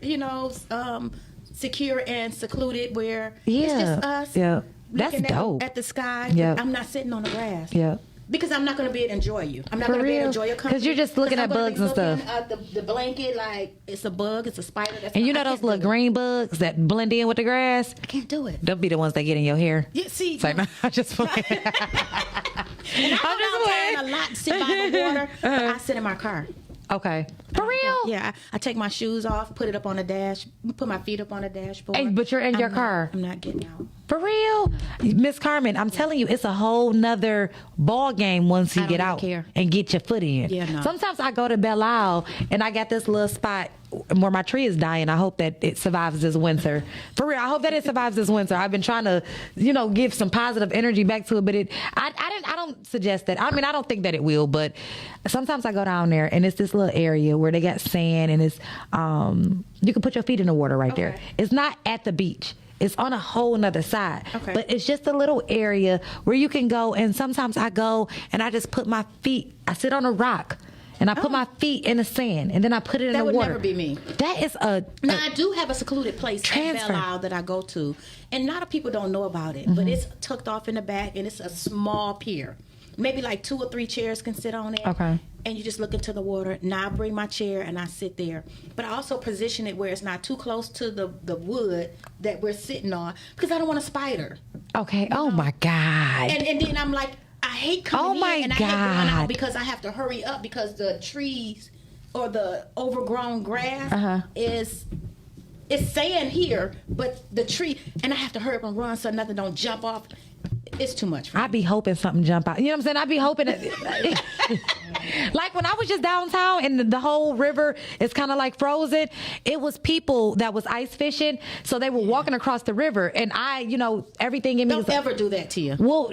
secure and secluded where Yeah. it's just us. Yeah. That's looking dope. At the sky. Yeah. I'm not sitting on the grass. Yeah. Because I'm not going to be able to enjoy you. I'm not For going to be able to real? enjoy your company. 'Cause you're just looking 'Cause at I'm gonna bugs be and stuff. looking at the blanket like it's a bug, it's a spider. And you know those little green bugs that blend in with the grass? I can't do it. They'll be the ones that get in your hair. Yeah, see. It's like, no, I just play. And I go downtown a lot, sit by the water, but I sit in my car. Okay. For real? Yeah, I take my shoes off, put it up on the dash, put my feet up on the dashboard. Hey, but you're in your car. I'm not getting out. For real? Miss Carmen, I'm telling you, it's a whole nother ball game once you I don't get even out care. and get your foot in. Yeah, no. Sometimes I go to Belle Isle and I got this little spot where my tree is dying. I hope that it survives this winter. For real, I hope that it survives this winter. I've been trying to, give some positive energy back to it, but I don't suggest that. I mean, I don't think that it will, but sometimes I go down there and it's this little area where they got sand and it's you can put your feet in the water right there. Okay. It's not at the beach. It's on a whole nother side. Okay. But it's just a little area where you can go, and sometimes I go and I just put my feet, I sit on a rock and I put my feet in the sand and then I put it in That the would water. never be me. That is a Now, I do have a secluded place Transfer. at Belle Isle that I go to, and a lot of people don't know about it, but it's tucked off in the back, and it's a small pier. Maybe like 2 or 3 chairs can sit on it. Okay. And you just look into the water. Now I bring my chair and I sit there. But I also position it where it's not too close to the wood that we're sitting on because I don't want a spider. okay. Oh my God. And then I'm like, I hate coming Oh, my in and I hate going God. out because I have to hurry up because the trees or the overgrown grass is it's sand here, but the tree, and I have to hurry up and run so nothing don't jump off. It's too much for me. I be hoping something jump out. You know what I'm saying? I be hoping that, like when I was just downtown and the whole river is kind of like frozen, it was people that was ice fishing. So they were walking across the river and everything in me Don't was ever do that to you. well,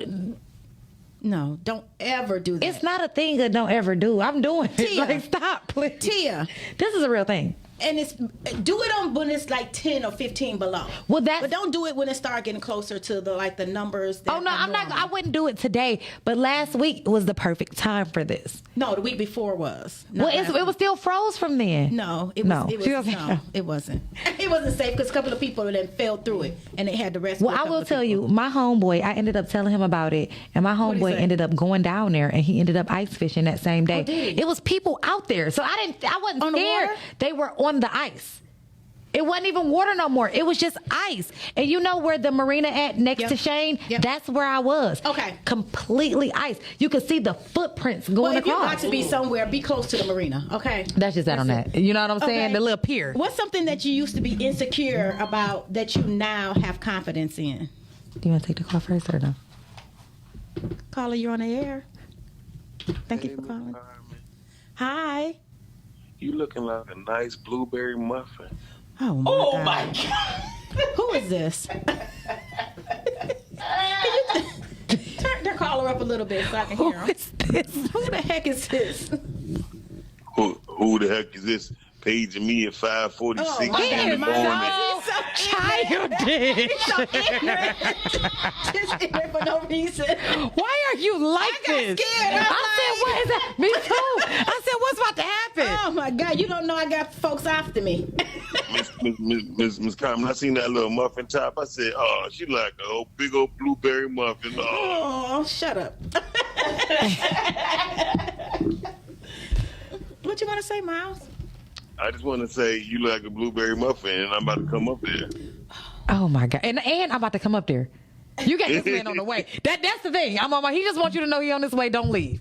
No, don't ever do that. it's not a thing that don't ever do. I'm doing it. Tia. Like, stop, please. Tia. This is a real thing. And it's do it on when it's like 10 or 15 below. Well, but don't do it when it start getting closer to the numbers. That Oh no, are I'm not. normal. I wouldn't do it today. But last week was the perfect time for this. No, the week before was. Well, it was still froze from then. No, it was. No. It was, She was- no, it wasn't. It wasn't safe because a couple of people then fell through it, and they had to rescue. Well, a I couple will of tell people. you, my homeboy, I ended up telling him about it, and my What'd he homeboy say? ended up going down there, and he ended up ice fishing that same day. Oh, did he? It was people out there, so I wasn't On the scared. water? They were on the ice. It wasn't even water no more. It was just ice. And you know where the marina at next Yep. to Shane? Yep. That's where I was. Okay. Completely ice. You could see the footprints going Well, if you across. got to be somewhere, be close to the marina. Okay. That's just that on that. You know what I'm saying? Okay. The little pier. What's something that you used to be insecure about that you now have confidence in? Do you want to take the call first or no? Caller, you're on the air. Thank you for calling. Hi. You looking like a nice blueberry muffin. Oh my God. Who is this? Turn the caller up a little bit so I can hear him. Who is this? Who the heck is this? Who the heck is this? Paging me at 5:46 Oh, my in the God. morning. He's so Childish. He's so ignorant. Just ignorant for no reason. Why are you like I got this? scared. I'm I said, like- what is that? Me too. I said, what's about to happen? Oh my God! You don't know I got folks after me. Miss Carmen, I seen that little muffin top. I said, oh, she like a whole big old blueberry muffin. Oh. Oh, shut up. What you want to say, Miles? I just want to say you look like a blueberry muffin, and I'm about to come up there. Oh my God. And I'm about to come up there. You got this man on the way. That's the thing. I'm on my, he just wants you to know he on his way. Don't leave.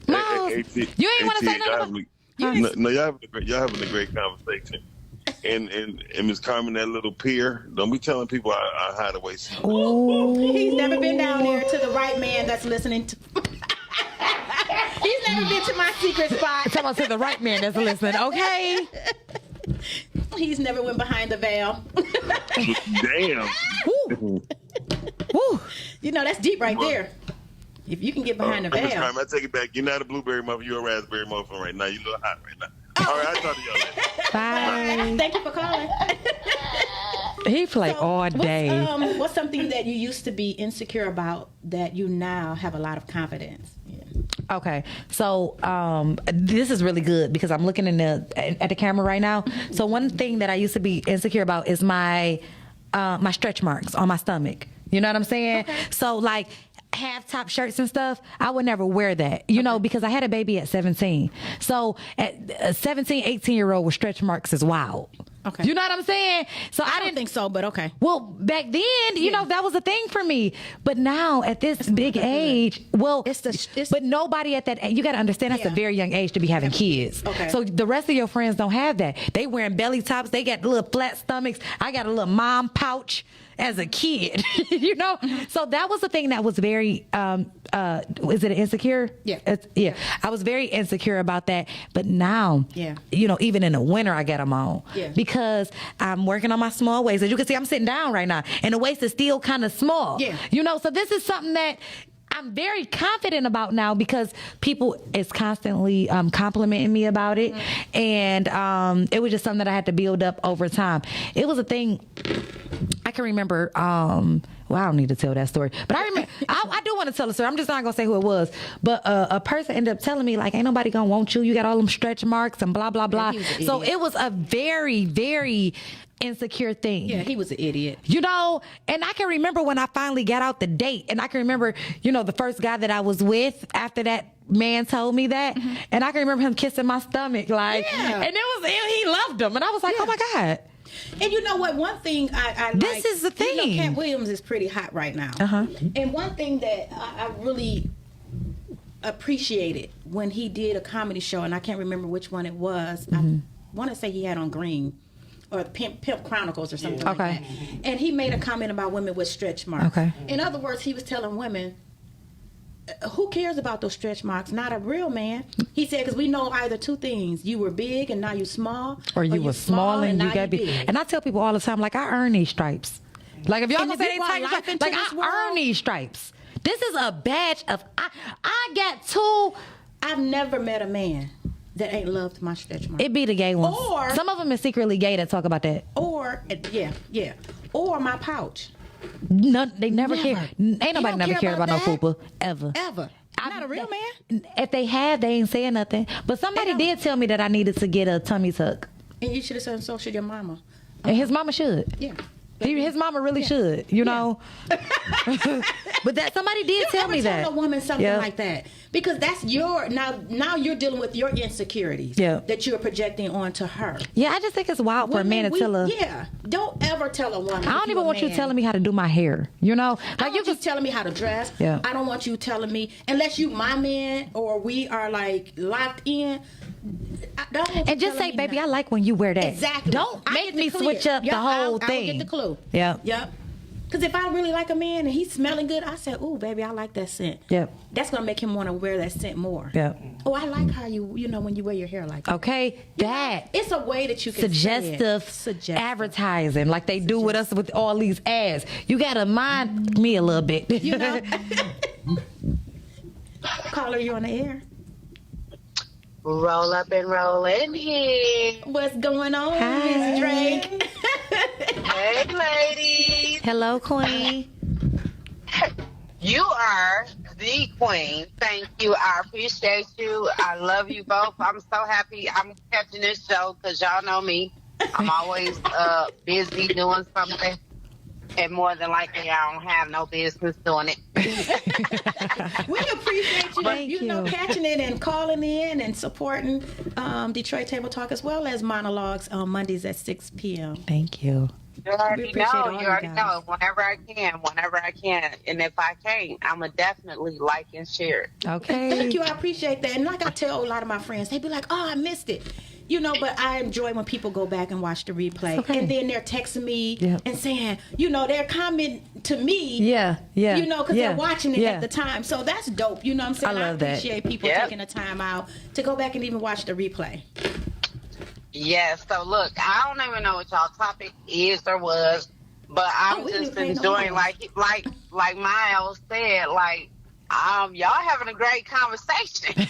Miles, you ain't want to say nothing about No, y'all having a great conversation. And Miss Carmen, that little pier, don't be telling people I hide away. He's never been down there to the right man that's listening to. He's never been to my secret spot. Talking about to the right man that's listening, okay? He's never went behind the veil. Damn. Woo. You know, that's deep right there. If you can get behind the Miss veil. Carmen, I take it back. You're not a blueberry muffin. You're a raspberry muffin right now. You look hot right now. All right, I'll talk to y'all later. Bye. Thank you for calling. He play all day. What's something that you used to be insecure about that you now have a lot of confidence in? Okay, so this is really good because I'm looking at the camera right now. So one thing that I used to be insecure about is my stretch marks on my stomach. You know what I'm saying? Okay. So like half top shirts and stuff, I would never wear that, you know, because I had a baby at 17. So at a 17, 18-year-old with stretch marks is wild. Okay. You know what I'm saying? So I I didn't didn't think so, but okay. Well, back then, you know, that was a thing for me. But now, at this big age, well, but nobody at that age, you got to understand that's a Yeah. very young age to be having kids. Okay. So the rest of your friends don't have that. They wearing belly tops. They got little flat stomachs. I got a little mom pouch as a kid, you know? So that was the thing that was very, is it insecure? Yeah. Yeah. I was very insecure about that. But now, Yeah. you know, even in the winter, I get them on. Yeah. Because I'm working on my small waist. As you can see, I'm sitting down right now, and the waist is still kind of small. Yeah. You know, so this is something that I'm very confident about now because people is constantly complimenting me about it. Mm-hmm. And it was just something that I had to build up over time. It was a thing I can remember. Well, I don't need to tell that story, but I remember. I do want to tell a story. I'm just not gonna say who it was, but a person ended up telling me like, "Ain't nobody gonna want you. You got all them stretch marks and blah blah blah." he was an So idiot. it was a very very insecure thing. Yeah, he was an idiot. You know, and I can remember when I finally got out the date, and I can remember, you know, the first guy that I was with after that man told me that, and I can remember him kissing my stomach, like, Yeah. and he loved him, and I was like, oh my God. And you know what? One thing I This like, is the You know, thing. Cat Williams is pretty hot right now. Uh-huh. And one thing that I really appreciated when he did a comedy show, and I can't remember which one it was. I want to say he had on Green or Pimp Chronicles or something like Okay. that. And he made a comment about women with stretch marks. Okay. In other words, he was telling women, who cares about those stretch marks? Not a real man. He said, because we know either two things. You were big and now you small. Or you were small and you now got big. And I tell people all the time, like, I earn these stripes. Like, if y'all And gonna if say you they brought take life stripes, into like, this I world- earn these stripes. This is a badge of, I got two. I've never met a man that ain't loved my stretch mark. It be the gay ones. Or- some of them is secretly gay that talk about that. Or yeah. Or my pouch. No, they never care. Ain't They nobody don't never care cared about about no that. fupa ever. Ever. Not a real man. If they have, they ain't saying nothing. But somebody They don't. did tell me that I needed to get a tummy tuck, And you should have said so should your mama. and his mama should. Yeah. His mama really should, you know. But that somebody did tell me that. Tell a woman something Yeah. like that, because that's your now you're dealing with your insecurities Yeah. that you're projecting onto her. Yeah, I just think it's wild for a man to tell her. Yeah, don't ever tell a woman. I don't even want you telling me how to do my hair. You know, I like don't you want you just telling me how to dress. Yeah. I don't want you telling me unless you my man or we are like locked in. I don't want you and just telling say, me baby, nothing. I like when you wear that. Exactly. Don't I make get me the clear. switch up the Yep, whole I'll thing. get the clue. Yep. Yep. Because if I really like a man and he's smelling good, I said, "Ooh, baby, I like that scent." Yep. That's gonna make him want to wear that scent more. Yep. Oh, I like how you know when you wear your hair like that. Okay, that It's a way that you can suggestive, say it. advertising like they do with us with all these ads. You gotta mind me a little bit. You know. Caller, you on the air? Roll up and roll in here. What's going on, Hi. Miss Drake? Hey, ladies. Hello, Queen. You are the queen. Thank you. I appreciate you. I love you both. I'm so happy I'm catching this show because y'all know me. I'm always busy doing something. And more than likely, I don't have no business doing it. We appreciate you, Thank you know, you. catching it and calling in and supporting Detroit Table Talk as well as monologues on Mondays at 6 p.m. Thank you. You already appreciate all know. you You already guys. know. Whenever I can. And if I can't, I'm going to definitely like and share it. Okay. Thank you. I appreciate that. And like I tell a lot of my friends, they be like, "Oh, I missed it." You know, but I enjoy when people go back and watch the replay. Okay. And then they're texting me Yep. and saying, you know, they're commenting to me. Yeah, yeah. You know, because yeah, they're watching it yeah. at the time. So that's dope. You know what I'm saying? I love that. appreciate people Yep. taking the time out to go back and even watch the replay. Yes. So look, I don't even know what y'all topic is or was, but I'm we just didn't pay no enjoying mind. like Miles said, like y'all having a great conversation.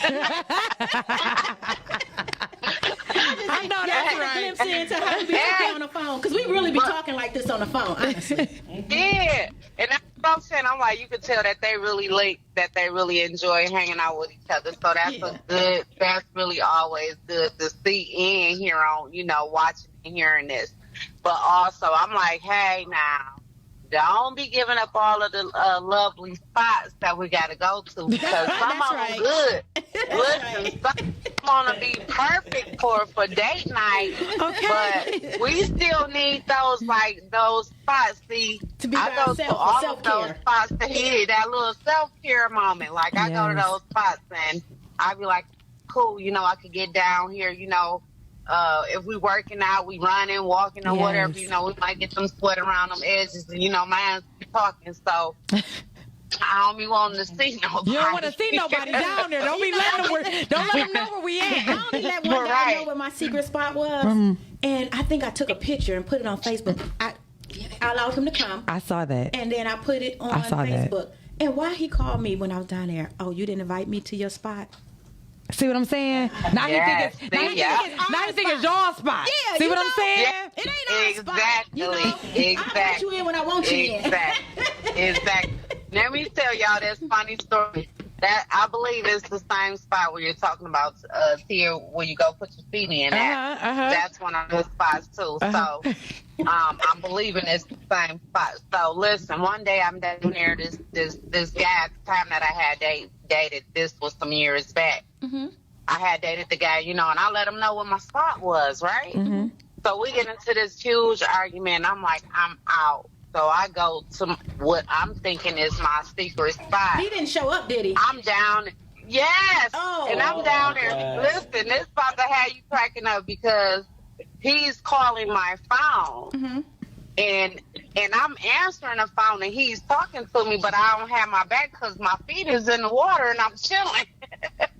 I know Y'all that's get a right. glimpse into how we be talking on the phone. Because we really be talking like this on the phone, honestly. Yeah, and that's what I'm saying. I'm like, you can tell that they really that they really enjoy hanging out with each other. So that's Yeah. a good. That's really always good to see and hear on, watching and hearing this. But also, I'm like, hey, now, don't be giving up all of the lovely spots that we got to go to because some That's of them right. good. That's Listen, some want to be perfect for date night, Okay. but we still need those spots. See, To be I by go to ourselves for all of self-care. those spots to hit that little self-care moment. Like I go to Yes. those spots and I be like, cool, I could get down here, if we working out, we running, walking, or Yes. whatever, we might get some sweat around them edges, and mine's be talking, so I don't be wanting to see nobody. You don't want to see nobody down there. Don't be letting them. Don't let them know where we I at. only let one guy Right. know where my secret spot was. And I think I took a picture and put it on Facebook. I allowed him to come. I saw that. And then I put it on I saw that. Facebook. And why he called me when I was down there? Oh, you didn't invite me to your spot? See what I'm saying? Now Yes, you think it's see, now you think it's your spot. Yeah, See you what I'm know, saying? Yeah. It ain't our spot. Exactly. You know? I want you in when I want you in. Exactly. Let me tell y'all this funny story. That I believe it's the same spot where you're talking about, Tia, where you go put your feet in. That's one of those spots too. So, I'm believing it's the same spot. So, listen, one day I'm down there. This guy at the time that I had dated. This was some years back. Mm-hmm. I had dated the guy, and I let him know what my spot was, right? Mm-hmm. So we get into this huge argument. I'm like, I'm out. So I go to what I'm thinking is my secret spot. He didn't show up, did he? I'm down. Yes. Oh. And I'm down there. Listen, this about to have you cracking up because he's calling my phone. Mm-hmm. And I'm answering the phone and he's talking to me, but I don't have my back because my feet is in the water and I'm chilling.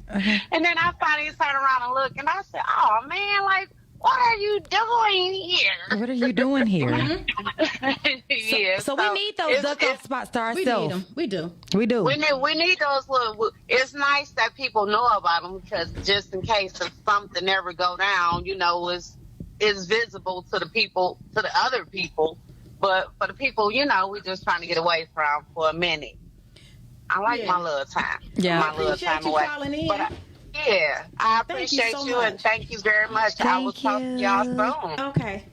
And then I finally turn around and look and I said, oh man, like, what are you doing here? What are you doing here? Yeah. So we need those duck off spots to ourselves. We do. We do. We need those little. It's nice that people know about them because just in case if something ever go down, you know, it's visible to the people, to the other people. But for the people, you know, we just trying to get away from for a minute. I like my little time. Yeah. My little time away. But I appreciate you and thank you very much. I will talk to y'all soon. Okay.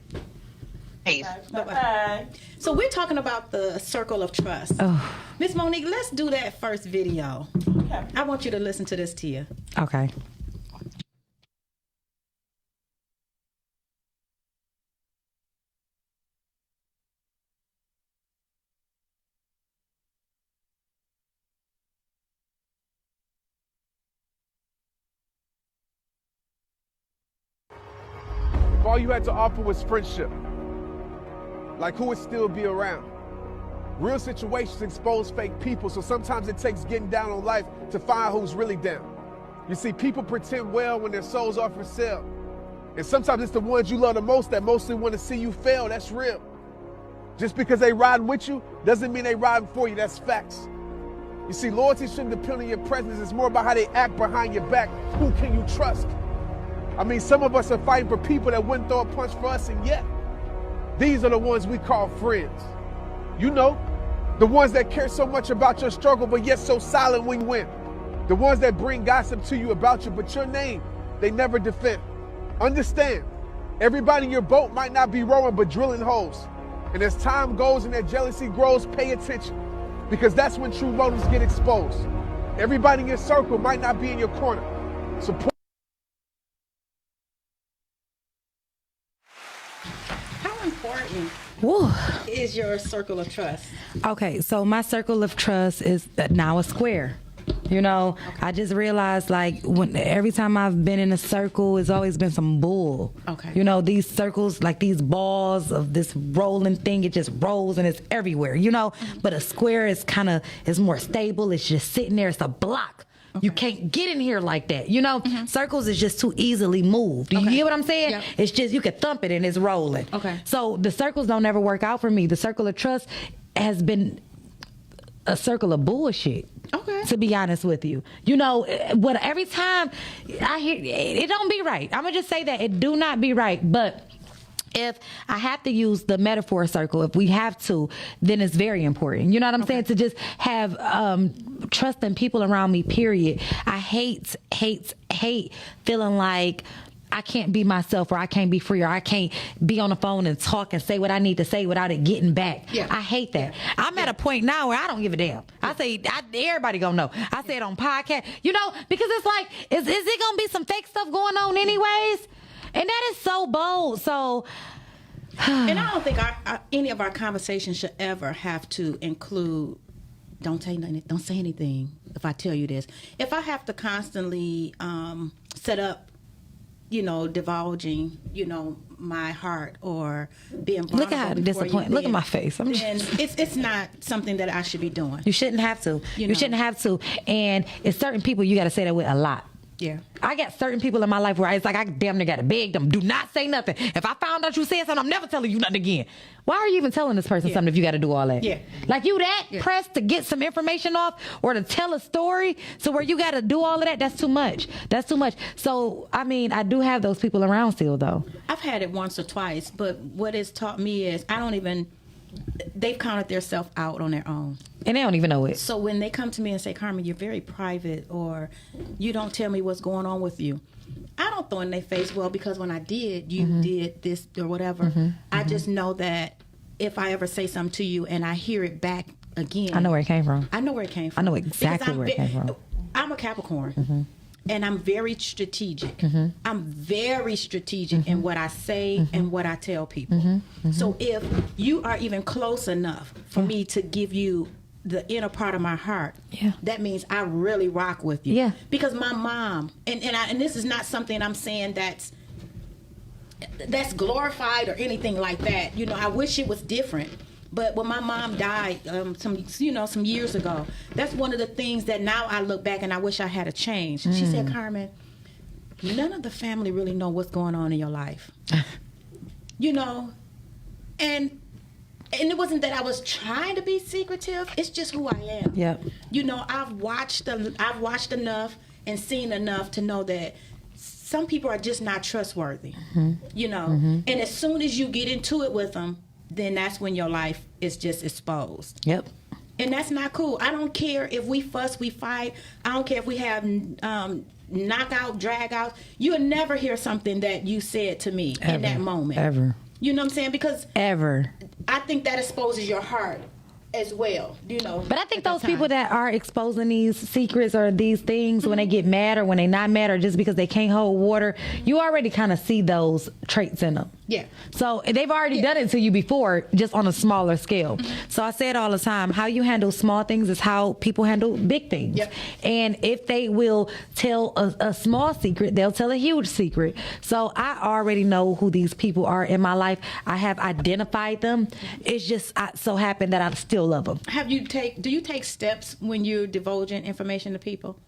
Peace. Bye-bye. So we're talking about the circle of trust. Miss Monique, let's do that first video. Okay. I want you to listen to this, Tia. Okay. If all you had to offer was friendship, like who would still be around? Real situations expose fake people, so sometimes it takes getting down on life to find who's really down. You see, people pretend well when their souls are for sale. And sometimes it's the ones you love the most that mostly want to see you fail. That's real. Just because they riding with you doesn't mean they riding for you. That's facts. You see, loyalty shouldn't depend on your presence. It's more about how they act behind your back. Who can you trust? I mean, some of us are fighting for people that wouldn't throw a punch for us, and yet these are the ones we call friends. You know, the ones that care so much about your struggle, but yet so silent when you win. The ones that bring gossip to you about you, but your name, they never defend. Understand, everybody in your boat might not be rowing, but drilling holes. And as time goes and that jealousy grows, pay attention, because that's when true motives get exposed. Everybody in your circle might not be in your corner. Support. Woo. Is your circle of trust? Okay, so my circle of trust is now a square. You know, I just realized like every time I've been in a circle, it's always been some bull. Okay. You know, these circles, like these balls of this rolling thing, it just rolls and it's everywhere, you know? But a square is is more stable. It's just sitting there. It's a block. Okay. You can't get in here like that. You know, circles is just too easily moved. Do you hear what I'm saying? Yep. It's just, you could thump it and it's rolling. Okay. So the circles don't ever work out for me. The circle of trust has been a circle of bullshit. Okay. To be honest with you, you know, every time I hear it, don't be right. I'm gonna just say that it do not be right. But if I have to use the metaphor circle, if we have to, then it's very important. You know what I'm saying? To just have trust in people around me. Period. I hate feeling like I can't be myself, or I can't be free, or I can't be on the phone and talk and say what I need to say without it getting back. Yeah. I hate that. I'm at a point now where I don't give a damn. I say, everybody gonna know. I say it on podcast, you know, because it's like, is it gonna be some fake stuff going on anyways? And that is so bold. So, and I don't think any of our conversations should ever have to include, don't say anything if I tell you this. If I have to constantly set up, you know, divulging, you know, my heart or being vulnerable. Look at how disappointed. Look at my face. It's not something that I should be doing. You shouldn't have to. You shouldn't have to. And it's certain people you got to say that with a lot. Yeah. I got certain people in my life where it's like I damn near got to beg them, do not say nothing. If I found out you said something, I'm never telling you nothing again. Why are you even telling this person something if you got to do all that? Yeah. Like you that pressed to get some information off or to tell a story, so where you got to do all of that, that's too much. That's too much. So, I mean, I do have those people around still, though. I've had it once or twice, but what it's taught me is they've counted themselves out on their own. And they don't even know it. So when they come to me and say, Carmen, you're very private, or you don't tell me what's going on with you, I don't throw in their face, well, because when I did, you did this or whatever. I just know that if I ever say something to you and I hear it back again. I know where it came from. I know where it came from. I know exactly where it came from. I'm a Capricorn. And I'm very strategic. I'm very strategic in what I say and what I tell people. So if you are even close enough for me to give you the inner part of my heart, that means I really rock with you. Because my mom, and this is not something I'm saying that's glorified or anything like that. You know, I wish it was different. But when my mom died some years ago, that's one of the things that now I look back and I wish I had a change. She said, Carmen, none of the family really know what's going on in your life. You know, and it wasn't that I was trying to be secretive. It's just who I am. Yep. You know, I've watched enough and seen enough to know that some people are just not trustworthy. You know, and as soon as you get into it with them, then that's when your life is just exposed. Yep. And that's not cool. I don't care if we fuss, we fight. I don't care if we have knockout, drag out. You'll never hear something that you said to me in that moment. Ever. You know what I'm saying? Because Ever. I think that exposes your heart as well, you know. But I think those people that are exposing these secrets or these things when they get mad or when they not mad or just because they can't hold water, you already kind of see those traits in them. Yeah. So they've already done it to you before, just on a smaller scale. So I say it all the time, how you handle small things is how people handle big things. Yep. And if they will tell a small secret, they'll tell a huge secret. So I already know who these people are in my life. I have identified them. It's just so happened that I still love them. Do you take steps when you're divulging information to people?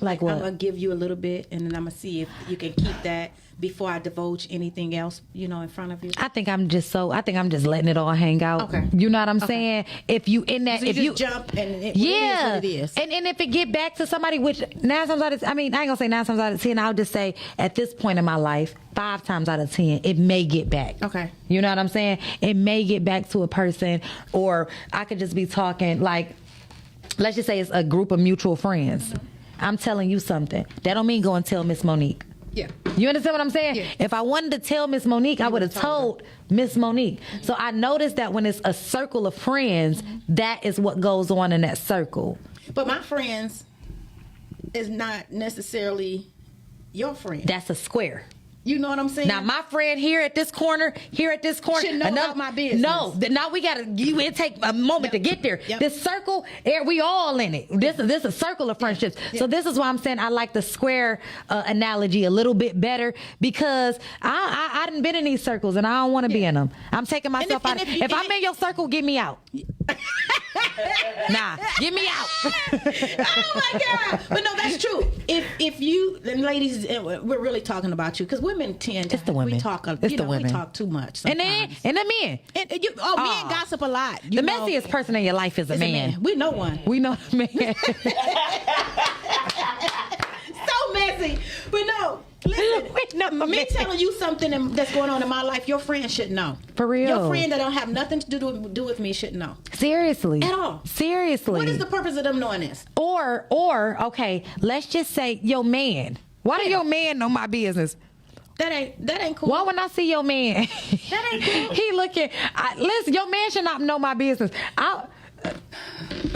Like what? I'm gonna give you a little bit, and then I'm gonna see if you can keep that before I divulge anything else, you know, in front of you. I think I'm just letting it all hang out. Okay. You know what I'm saying? If you in that, So if you you just jump and it yeah, is what it is. And if it get back to somebody, which 9 times out of, I mean, I ain't gonna say 9 times out of 10. I'll just say at this point in my life, 5 times out of 10, it may get back. Okay. You know what I'm saying? It may get back to a person, or I could just be talking like, let's just say it's a group of mutual friends. Mm-hmm. I'm telling you something. That don't mean go and tell Miss Monique. Yeah. You understand what I'm saying? Yeah. If I wanted to tell Miss Monique, I would have told Miss Monique. Mm-hmm. So I noticed that when it's a circle of friends, that is what goes on in that circle. But my friends is not necessarily your friend. That's a square. You know what I'm saying? Now my friend here at this corner, should know about my business. No, now we gotta. It take a moment to get there. Yep. This circle, we all in it. This is a circle of friendships. Yeah. So this is why I'm saying I like the square analogy a little bit better, because I done been in these circles and I don't want to be in them. I'm taking myself out. If I'm in your circle, get me out. Nah, get me out. Oh my God! But no, that's true. If you, and ladies, we're really talking about you, because women tend to. It's the women. We talk. It's the women. We talk too much sometimes. And the men. Men gossip a lot. The messiest person in your life is a man. We know one. We know a man. So messy. But no, listen. Me telling you something that's going on in my life, your friend should know. For real. Your friend that don't have nothing to do with me should know. Seriously. At all. Seriously. What is the purpose of them knowing this? Or okay, let's just say your man. Why do your man know my business? That ain't cool. Why when I see your man? That ain't cool. He looking. Listen, your man should not know my business.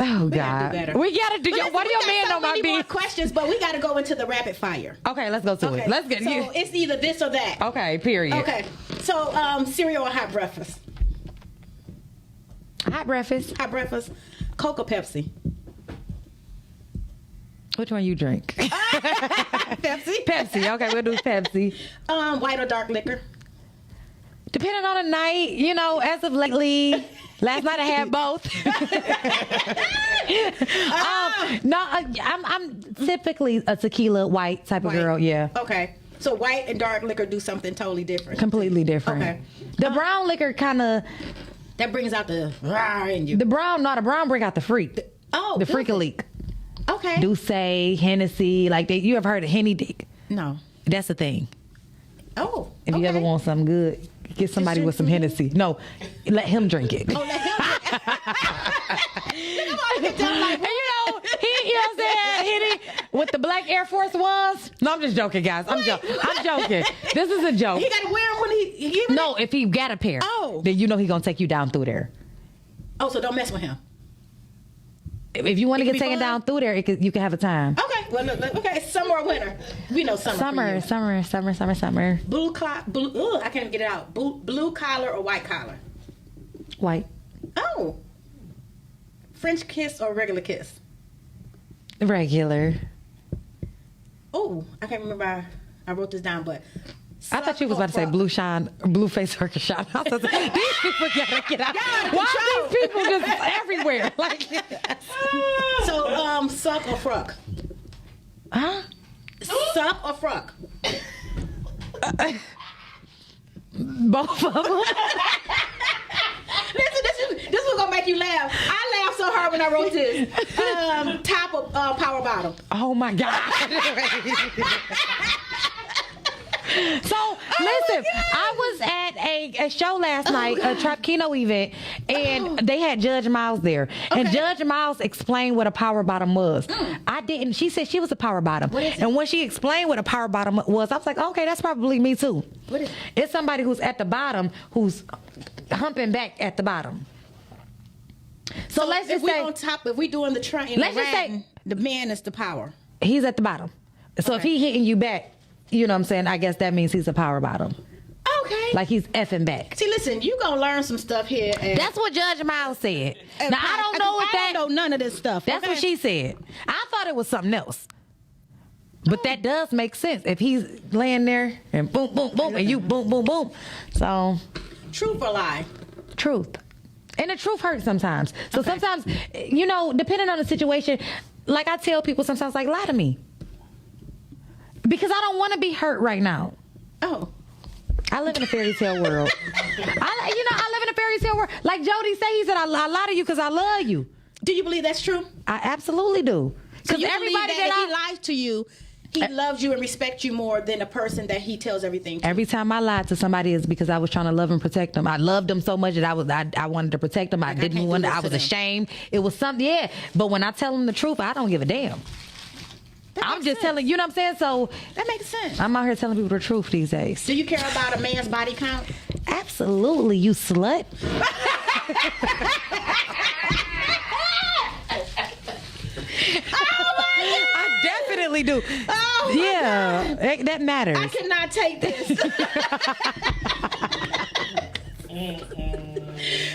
Oh God, we gotta do. Why do your man know my business? More questions, but we gotta go into the rapid fire. Okay, let's go to it. Let's get. So it's either this or that. Okay, period. Okay, so cereal or hot breakfast? Hot breakfast. Hot breakfast. Coke or Pepsi? Which one you drink? Pepsi. Pepsi. Okay, we'll do Pepsi. White or dark liquor? Depending on the night, you know. As of lately. Last night I had both. I'm typically a tequila white type of girl. Yeah. Okay. So white and dark liquor do something totally different. Completely different. Okay. The brown liquor kind of that brings out the in you. The brown bring out the freak. The freak-a-leak. Okay. Douce, Hennessy, like you ever heard of Henny Dick? No. That's the thing. Oh. If you ever want something good, get somebody with some Hennessy. No, let him drink it. Oh, let him drink it. And you know what I'm saying? Henny with the black Air Force Ones. No, I'm just joking, guys. I'm joking. This is a joke. He got to wear them when he No, if he got a pair, then you know he's going to take you down through there. Oh, so don't mess with him. If you want to get taken down through there, you can have a time. Okay. Well, okay. Summer or winter? We know summer. Summer. Blue collar. I can't even get it out. Blue collar or white collar? White. Oh. French kiss or regular kiss? Regular. Oh, I can't remember. I wrote this down, but. I thought you was about to say blue face circus shot. I was like, these people gotta get out. Why are these people just everywhere? Like, so, suck or fruck? Huh? Suck or fruck? Both of them. Listen, this was gonna make you laugh. I laughed so hard when I wrote this. Top of power bottom. Oh my God. So listen, I was at a show last night, a Trapkino event, and they had Judge Miles there. And Judge Miles explained what a power bottom was. I didn't. She said she was a power bottom. What is it? And when she explained what a power bottom was, I was like, okay, that's probably me too. What is it? It's somebody who's at the bottom who's humping back at the bottom. So let's just if say we on top, if we doing the train, let's just say the man is the power. he's at the bottom. So if he hitting you back, you know what I'm saying, I guess that means he's a power bottom. Okay. Like he's effing back. See, listen, you gonna learn some stuff here. That's what Judge Miles said. Now I don't know if I don't know none of this stuff. That's what she said. I thought it was something else. But that does make sense. If he's laying there and boom, boom, boom, and you boom, boom, boom. So Truth or lie? truth. And the truth hurts sometimes. So sometimes, you know, depending on the situation, like I tell people sometimes, like, lie to me. Because I don't want to be hurt right now. Oh. I live in a fairy tale world. I live in a fairy tale world. Like Jody said, he said, I lie to you because I love you. Do you believe that's true? I absolutely do. So Because you everybody believe that that if he lies to you, he loves you and respects you more than a person that he tells everything to. Every time I lied to somebody is because I was trying to love and protect them. I loved them so much that I wanted to protect them. I didn't want to, I was ashamed. It was something, yeah. But when I tell them the truth, I don't give a damn. I'm just telling, you know what I'm saying? So that makes sense. I'm out here telling people the truth these days. Do you care about a man's body count? Absolutely, you slut. I definitely do. Oh, yeah, that matters. I cannot take this.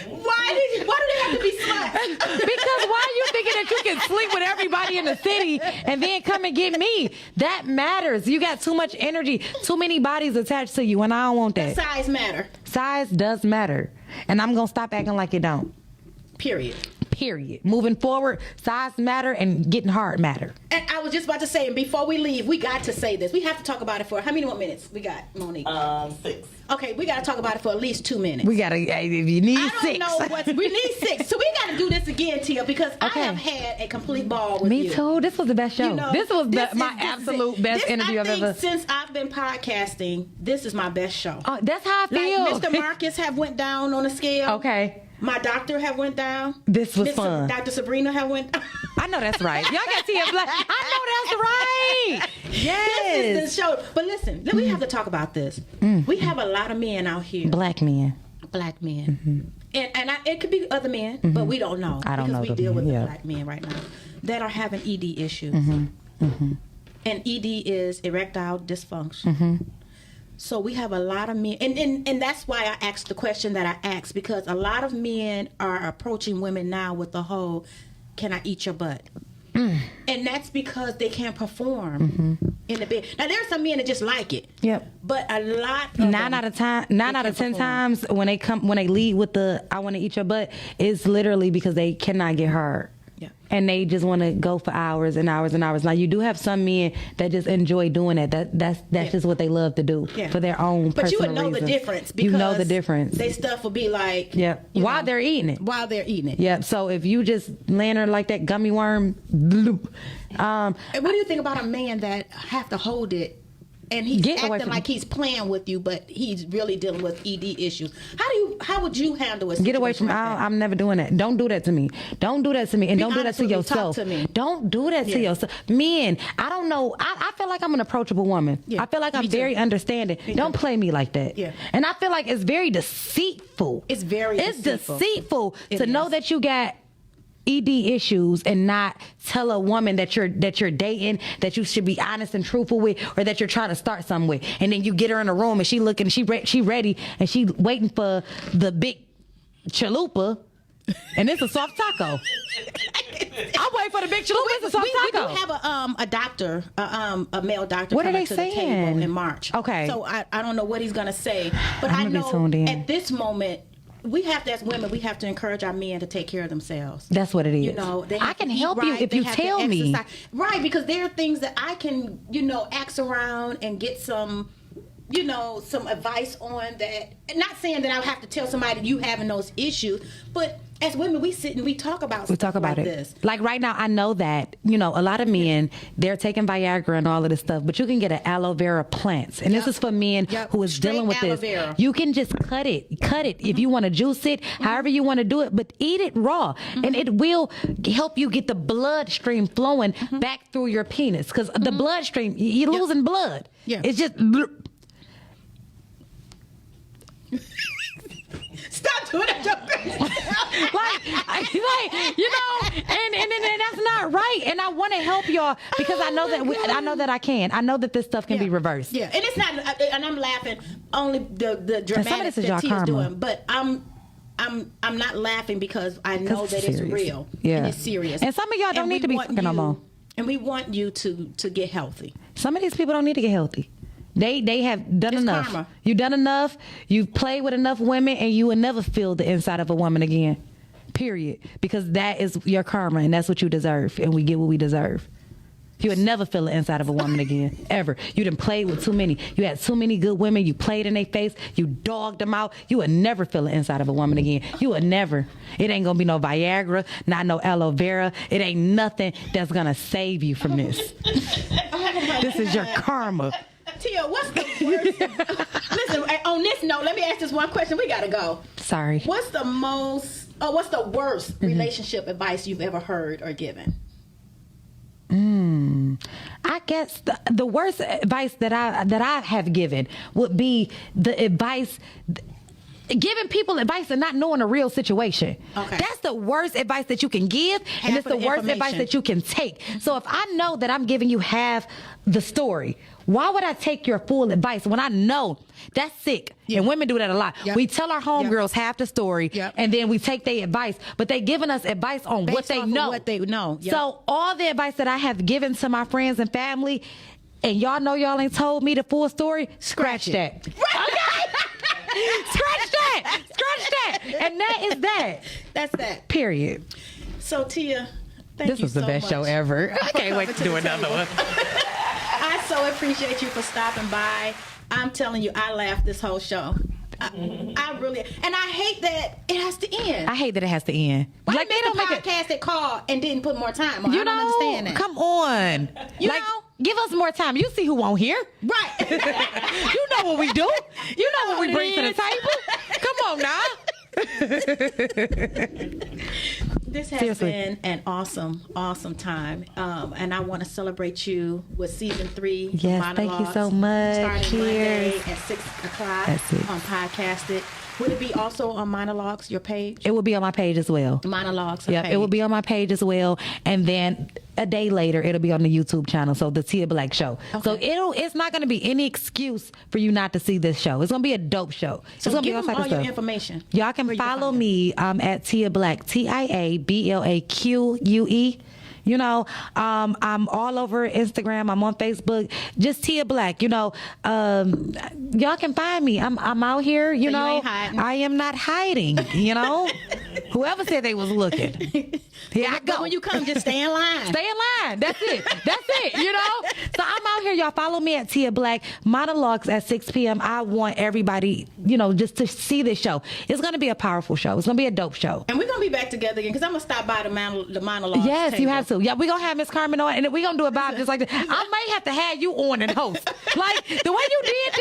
Why do they have to be sluts? Because why are you thinking that you can sleep with everybody in the city and then come and get me? That matters. You got too much energy, too many bodies attached to you, and I don't want that. Size matter. Size does matter. And I'm going to stop acting like it don't. Period. Moving forward, size matter and getting hard matter. And I was just about to say, and before we leave, we got to say this. We have to talk about it for how many more minutes we got, Monique? 6. Okay, we got to talk about it for at least 2 minutes. We got to, if you need I 6. don't know what we need 6. So we got to do this again, Tia, because I have had a complete ball with you. Me too. This was the best show. You know, this was my absolute best interview I've ever. Since I've been podcasting, this is my best show. Oh, that's how I feel. Like Mr. Marcus have went down on a scale. Okay. My doctor have went down. This was fun. Dr. Sabrina have went down. I know that's right. Y'all got Tia Black. I know that's right. Yes. This is the show. But listen, we have to talk about this. We have a lot of men out here. Black men. Black men. And it could be other men, but we don't know. I don't know. Because we deal with the black men right now that are having ED issues. And ED is erectile dysfunction. So we have a lot of men, and that's why I asked the question that I asked, because a lot of men are approaching women now with the whole, can I eat your butt? And that's because they can't perform in the bed. Now there's some men that just like it. Yep. But a lot of 9 out of 10 times when they lead with the I want to eat your butt, it's literally because they cannot get hard. Yeah. And they just want to go for hours and hours and hours. Now you do have some men that just enjoy doing it. That's just what they love to do for their own personal reasons. But you would know the difference, because you know the difference. They stuff will be like while they're eating it. While they're eating it. Yeah. So if you just land her like that gummy worm, bloop. And what do you think about a man that have to hold it? And he's acting like he's playing with you, but he's really dealing with ED issues. How would you handle it? Get away from me. I'm never doing that. Don't do that to me. Don't do that to me. And don't do that to yourself. Talk to me. Don't do that to yourself. Men, I don't know. I feel like I'm an approachable woman. Yeah. I feel like I'm very understanding. Don't play me like that. Yeah. And I feel like it's very deceitful. It's deceitful to know that you got ED issues and not tell a woman that you're dating, that you should be honest and truthful with, or that you're trying to start something with, and then you get her in a room and she looking, she ready, and she waiting for the big chalupa, and it's a soft taco. I'm waiting for the big chalupa. It's a soft taco. We do have a doctor, a male doctor. What are they to saying? The table in March. Okay. So I don't know what he's gonna say, but I know at this moment, we have to, as women, we have to encourage our men to take care of themselves. That's what it is. You know, I can help you if you tell me. Right, because there are things that I can, axe around and get some, you know, some advice on that. Not saying that I have to tell somebody you having those issues, but as women, we sit and we talk about this. Like right now, I know that, you know, a lot of men, they're taking Viagra and all of this stuff, but you can get an aloe vera plant. And this is for men who is dealing with this. Vera. You can just cut it. If you want to juice it, however you want to do it, but eat it raw. And it will help you get the bloodstream flowing back through your penis. Because the bloodstream, you're losing blood. It's just... Stop doing that, like, you know, and that's not right. And I want to help y'all because I know that I can. I know that this stuff can be reversed. Yeah, and it's not. And I'm laughing only the dramatics that Tia's doing, but I'm not laughing because I know that it's real. Yeah, and it's serious. And some of y'all don't need to be fucking no more. And we want you to get healthy. Some of these people don't need to get healthy. They have done enough. Karma. You've done enough. You've played with enough women, and you will never feel the inside of a woman again. Period. Because that is your karma, and that's what you deserve, and we get what we deserve. You would never feel the inside of a woman again, ever. You done played with too many. You had too many good women. You played in their face. You dogged them out. You would never feel the inside of a woman again. You would never. It ain't gonna be no Viagra, not no aloe vera. It ain't nothing that's gonna save you from this. This is your karma. Tia, what's the worst? Listen, on this note, let me ask this one question. We gotta go. Sorry. What's the worst relationship advice you've ever heard or given? I guess the worst advice that I have given would be the advice. Giving people advice and not knowing a real situation. Okay. That's the worst advice that you can give, and it's the worst advice that you can take. So if I know that I'm giving you half the story, why would I take your full advice when I know that's sick? And women do that a lot. We tell our homegirls half the story, and then we take their advice, but they giving us advice on what they know. So all the advice that I have given to my friends and family, and y'all know y'all ain't told me the full story, scratch that. Okay? Scratch that. And that is that. That's that. Period. So Tia, thank you so much. This was the best show ever. I can't wait to do another one. I so appreciate you for stopping by. I'm telling you, I laughed this whole show. I really, and I hate that it has to end. I hate that it has to end. Why like they don't make a podcast that called and didn't put more time on? I don't understand that. Come on. You know? Give us more time. You see who won't hear. Right. You know what we do. You know what we bring to the table. Come on now. This has been an awesome time. And I want to celebrate you with season 3. Yes, Monologues, thank you so much. Starting Cheers. Monday at 6 o'clock on Podcasted. Would it be also on Monologues, your page? It will be on my page as well. Monologues, yeah, it will be on my page as well. And then a day later, it'll be on the YouTube channel, so the Tia Black Show. Okay. So it's not going to be any excuse for you not to see this show. It's going to be a dope show. So it's gonna give be them all your information. Y'all can follow me at Tia Black, TIABLAQUE. You know, I'm all over Instagram. I'm on Facebook. Just Tia Black. You know, y'all can find me. I'm out here. You know, you ain't hiding. I am not hiding. You know, whoever said they was looking. Here I go. But when you come, just stay in line. Stay in line. That's it. That's it. You know. So I'm out here. Y'all follow me at Tia Black. Monologues at 6 p.m. I want everybody, you know, just to see this show. It's gonna be a powerful show. It's gonna be a dope show. And we're gonna be back together again because I'm gonna stop by the monologue. Yes, table. you have to. Yeah, we're gonna have Miss Carmen on, and we're gonna do a vibe just like this. I may have to have you on and host. Like the way you did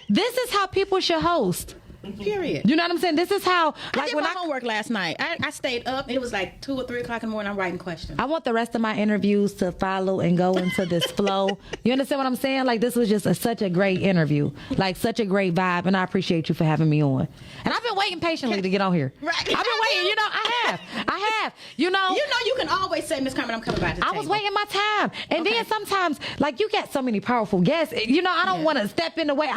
this is how people should host. Period. You know what I'm saying? This is how. Like I did my homework last night. I stayed up. It was like 2 or 3 o'clock in the morning. I'm writing questions. I want the rest of my interviews to follow and go into this flow. You understand what I'm saying? Like this was just such a great interview, like such a great vibe, and I appreciate you for having me on. And I've been waiting patiently to get on here. Right. I've been waiting. You know, I have. You know, you can always say, Miss Carmen, I'm coming by the table. I was waiting my time, and then sometimes, like you get so many powerful guests. You know, I don't want to step in the way.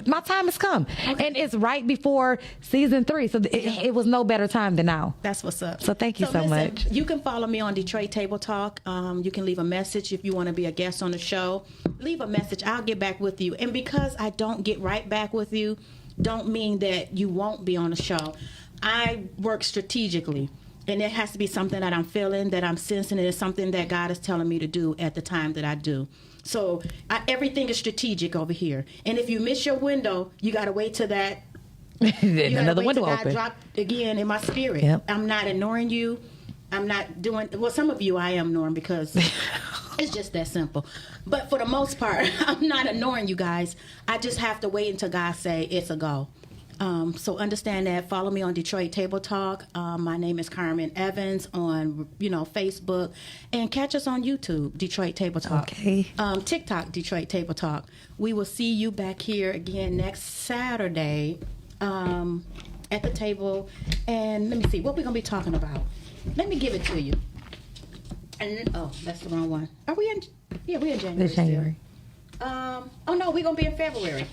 My time has come, and it's right before season 3, so it was no better time than now. That's what's up. So thank you so much. You can follow me on Detroit Table Talk. You can leave a message if you want to be a guest on the show. Leave a message. I'll get back with you. And because I don't get right back with you, don't mean that you won't be on the show. I work strategically. And it has to be something that I'm feeling, that I'm sensing, and it's something that God is telling me to do at the time that I do. So everything is strategic over here. And if you miss your window, you got to wait till that. Another window God open. drop again in my spirit. Yep. I'm not ignoring you. I'm not doing, well, some of you I am ignoring because it's just that simple. But for the most part, I'm not ignoring you guys. I just have to wait until God say it's a go. So understand that. Follow me on Detroit Table Talk. My name is Carmen Evans on, Facebook, and catch us on YouTube, Detroit Table Talk. Okay. TikTok, Detroit Table Talk. We will see you back here again next Saturday at the table. And let me see what we're gonna be talking about. Let me give it to you. And that's the wrong one. Are we in? Yeah, we're in January. It's January. Oh no, we're gonna be in February.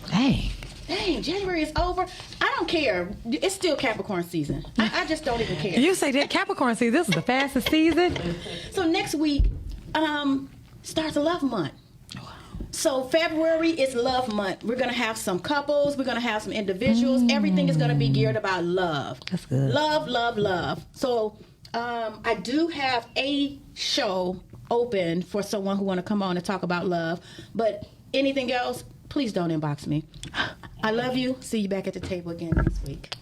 Dang, January is over. I don't care. It's still Capricorn season. I just don't even care. You say that Capricorn season, this is the fastest season. So next week starts a love month. So February is love month. We're going to have some couples. We're going to have some individuals. Everything is going to be geared about love. That's good. Love, love, love. So I do have a show open for someone who want to come on and talk about love. But anything else, please don't inbox me. I love you. See you back at the table again next week.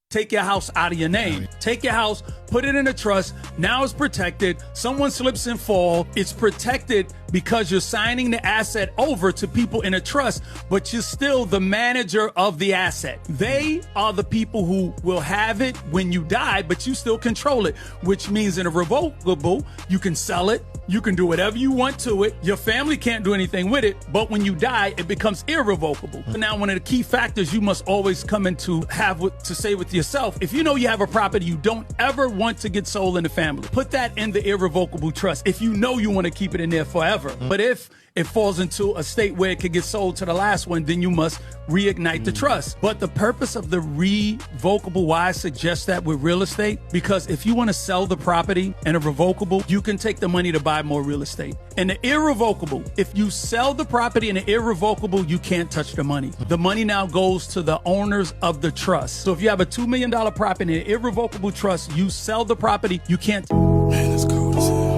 Take your house out of your name. Take your house, put it in a trust. Now it's protected. Someone slips and fall. It's protected because you're signing the asset over to people in a trust, but you're still the manager of the asset. They are the people who will have it when you die, but you still control it, which means in a revocable, you can sell it. You can do whatever you want to it. Your family can't do anything with it, but when you die, it becomes irrevocable. Now, one of the key factors you must always come into to say with yourself, if you know you have a property you don't ever want to get sold in the family, put that in the irrevocable trust. If you know you want to keep it in there forever, but if it falls into a state where it could get sold to the last one, then you must reignite the trust. But the purpose of the revocable, why I suggest that with real estate, because if you want to sell the property in a revocable, you can take the money to buy more real estate. And the irrevocable, if you sell the property in an irrevocable, you can't touch the money. The money now goes to the owners of the trust. So if you have a $2 million property in an irrevocable trust, you sell the property, you can't. Man, that's cool as hell.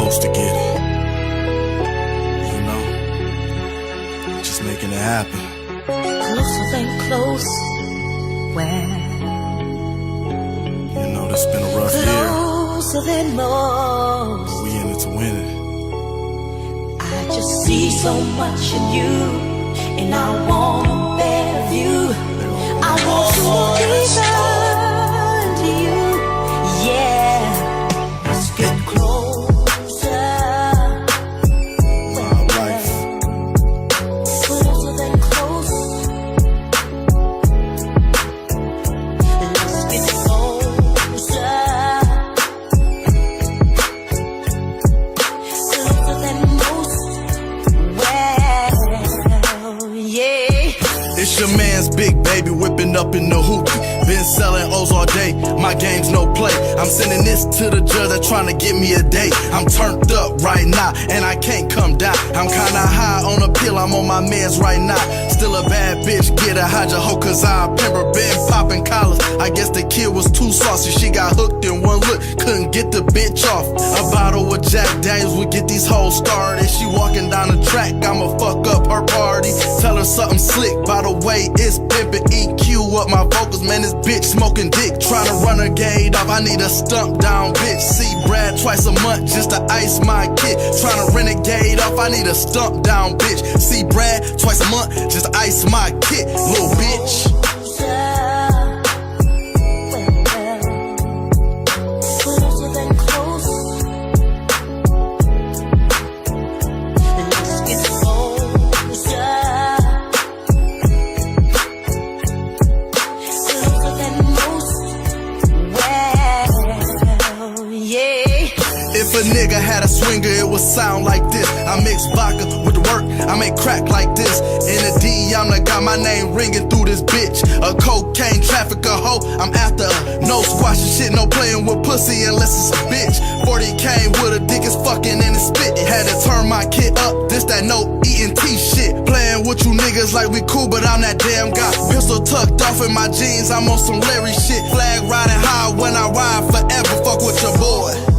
To get it, just making it happen. Closer than close, where this been a rough year. Closer than most, but we in it to win it. I just see so much in you, and I want a better view. I want to be to you, yeah. Let's get close. Your man's big baby whipping up in the hoopty. Been selling O's all day, my game's no play. I'm sending this to the judge that's trying to get me a date. I'm turned up right now, and I can't come down. I'm kinda high on a pill, I'm on my meds right now. Still a bad bitch, get a hide your hoe, cause I remember been popping collars. I guess the kid was too saucy, she got hooked in one look, couldn't get the bitch off. A bottle of Jack Daniels would get these hoes started. She walking down the track, I'ma fuck up her party. Tell her something slick, by the way, it's pimpin' EQ up my vocals, man, this bitch smoking dick. Tryna run a gate off, I need a stump down bitch. See Brad twice a month just to ice my kit. Tryna renegade off, I need a stump down bitch. See Brad twice a month just to ice my kit, little bitch. If a nigga had a swinger, it would sound like this. I mix vodka with the work, I make crack like this. In the D, I'm the guy, my name ringing through this bitch. A cocaine trafficker hoe, I'm after her. No squashing shit, no playing with pussy unless it's a bitch. 40 came with a dick is fucking and it's spitting. Had to turn my kid up, this that no ENT shit. Playing with you niggas like we cool, but I'm that damn guy. Pistol tucked off in my jeans, I'm on some Larry shit. Flag riding high when I ride forever, fuck with your boy.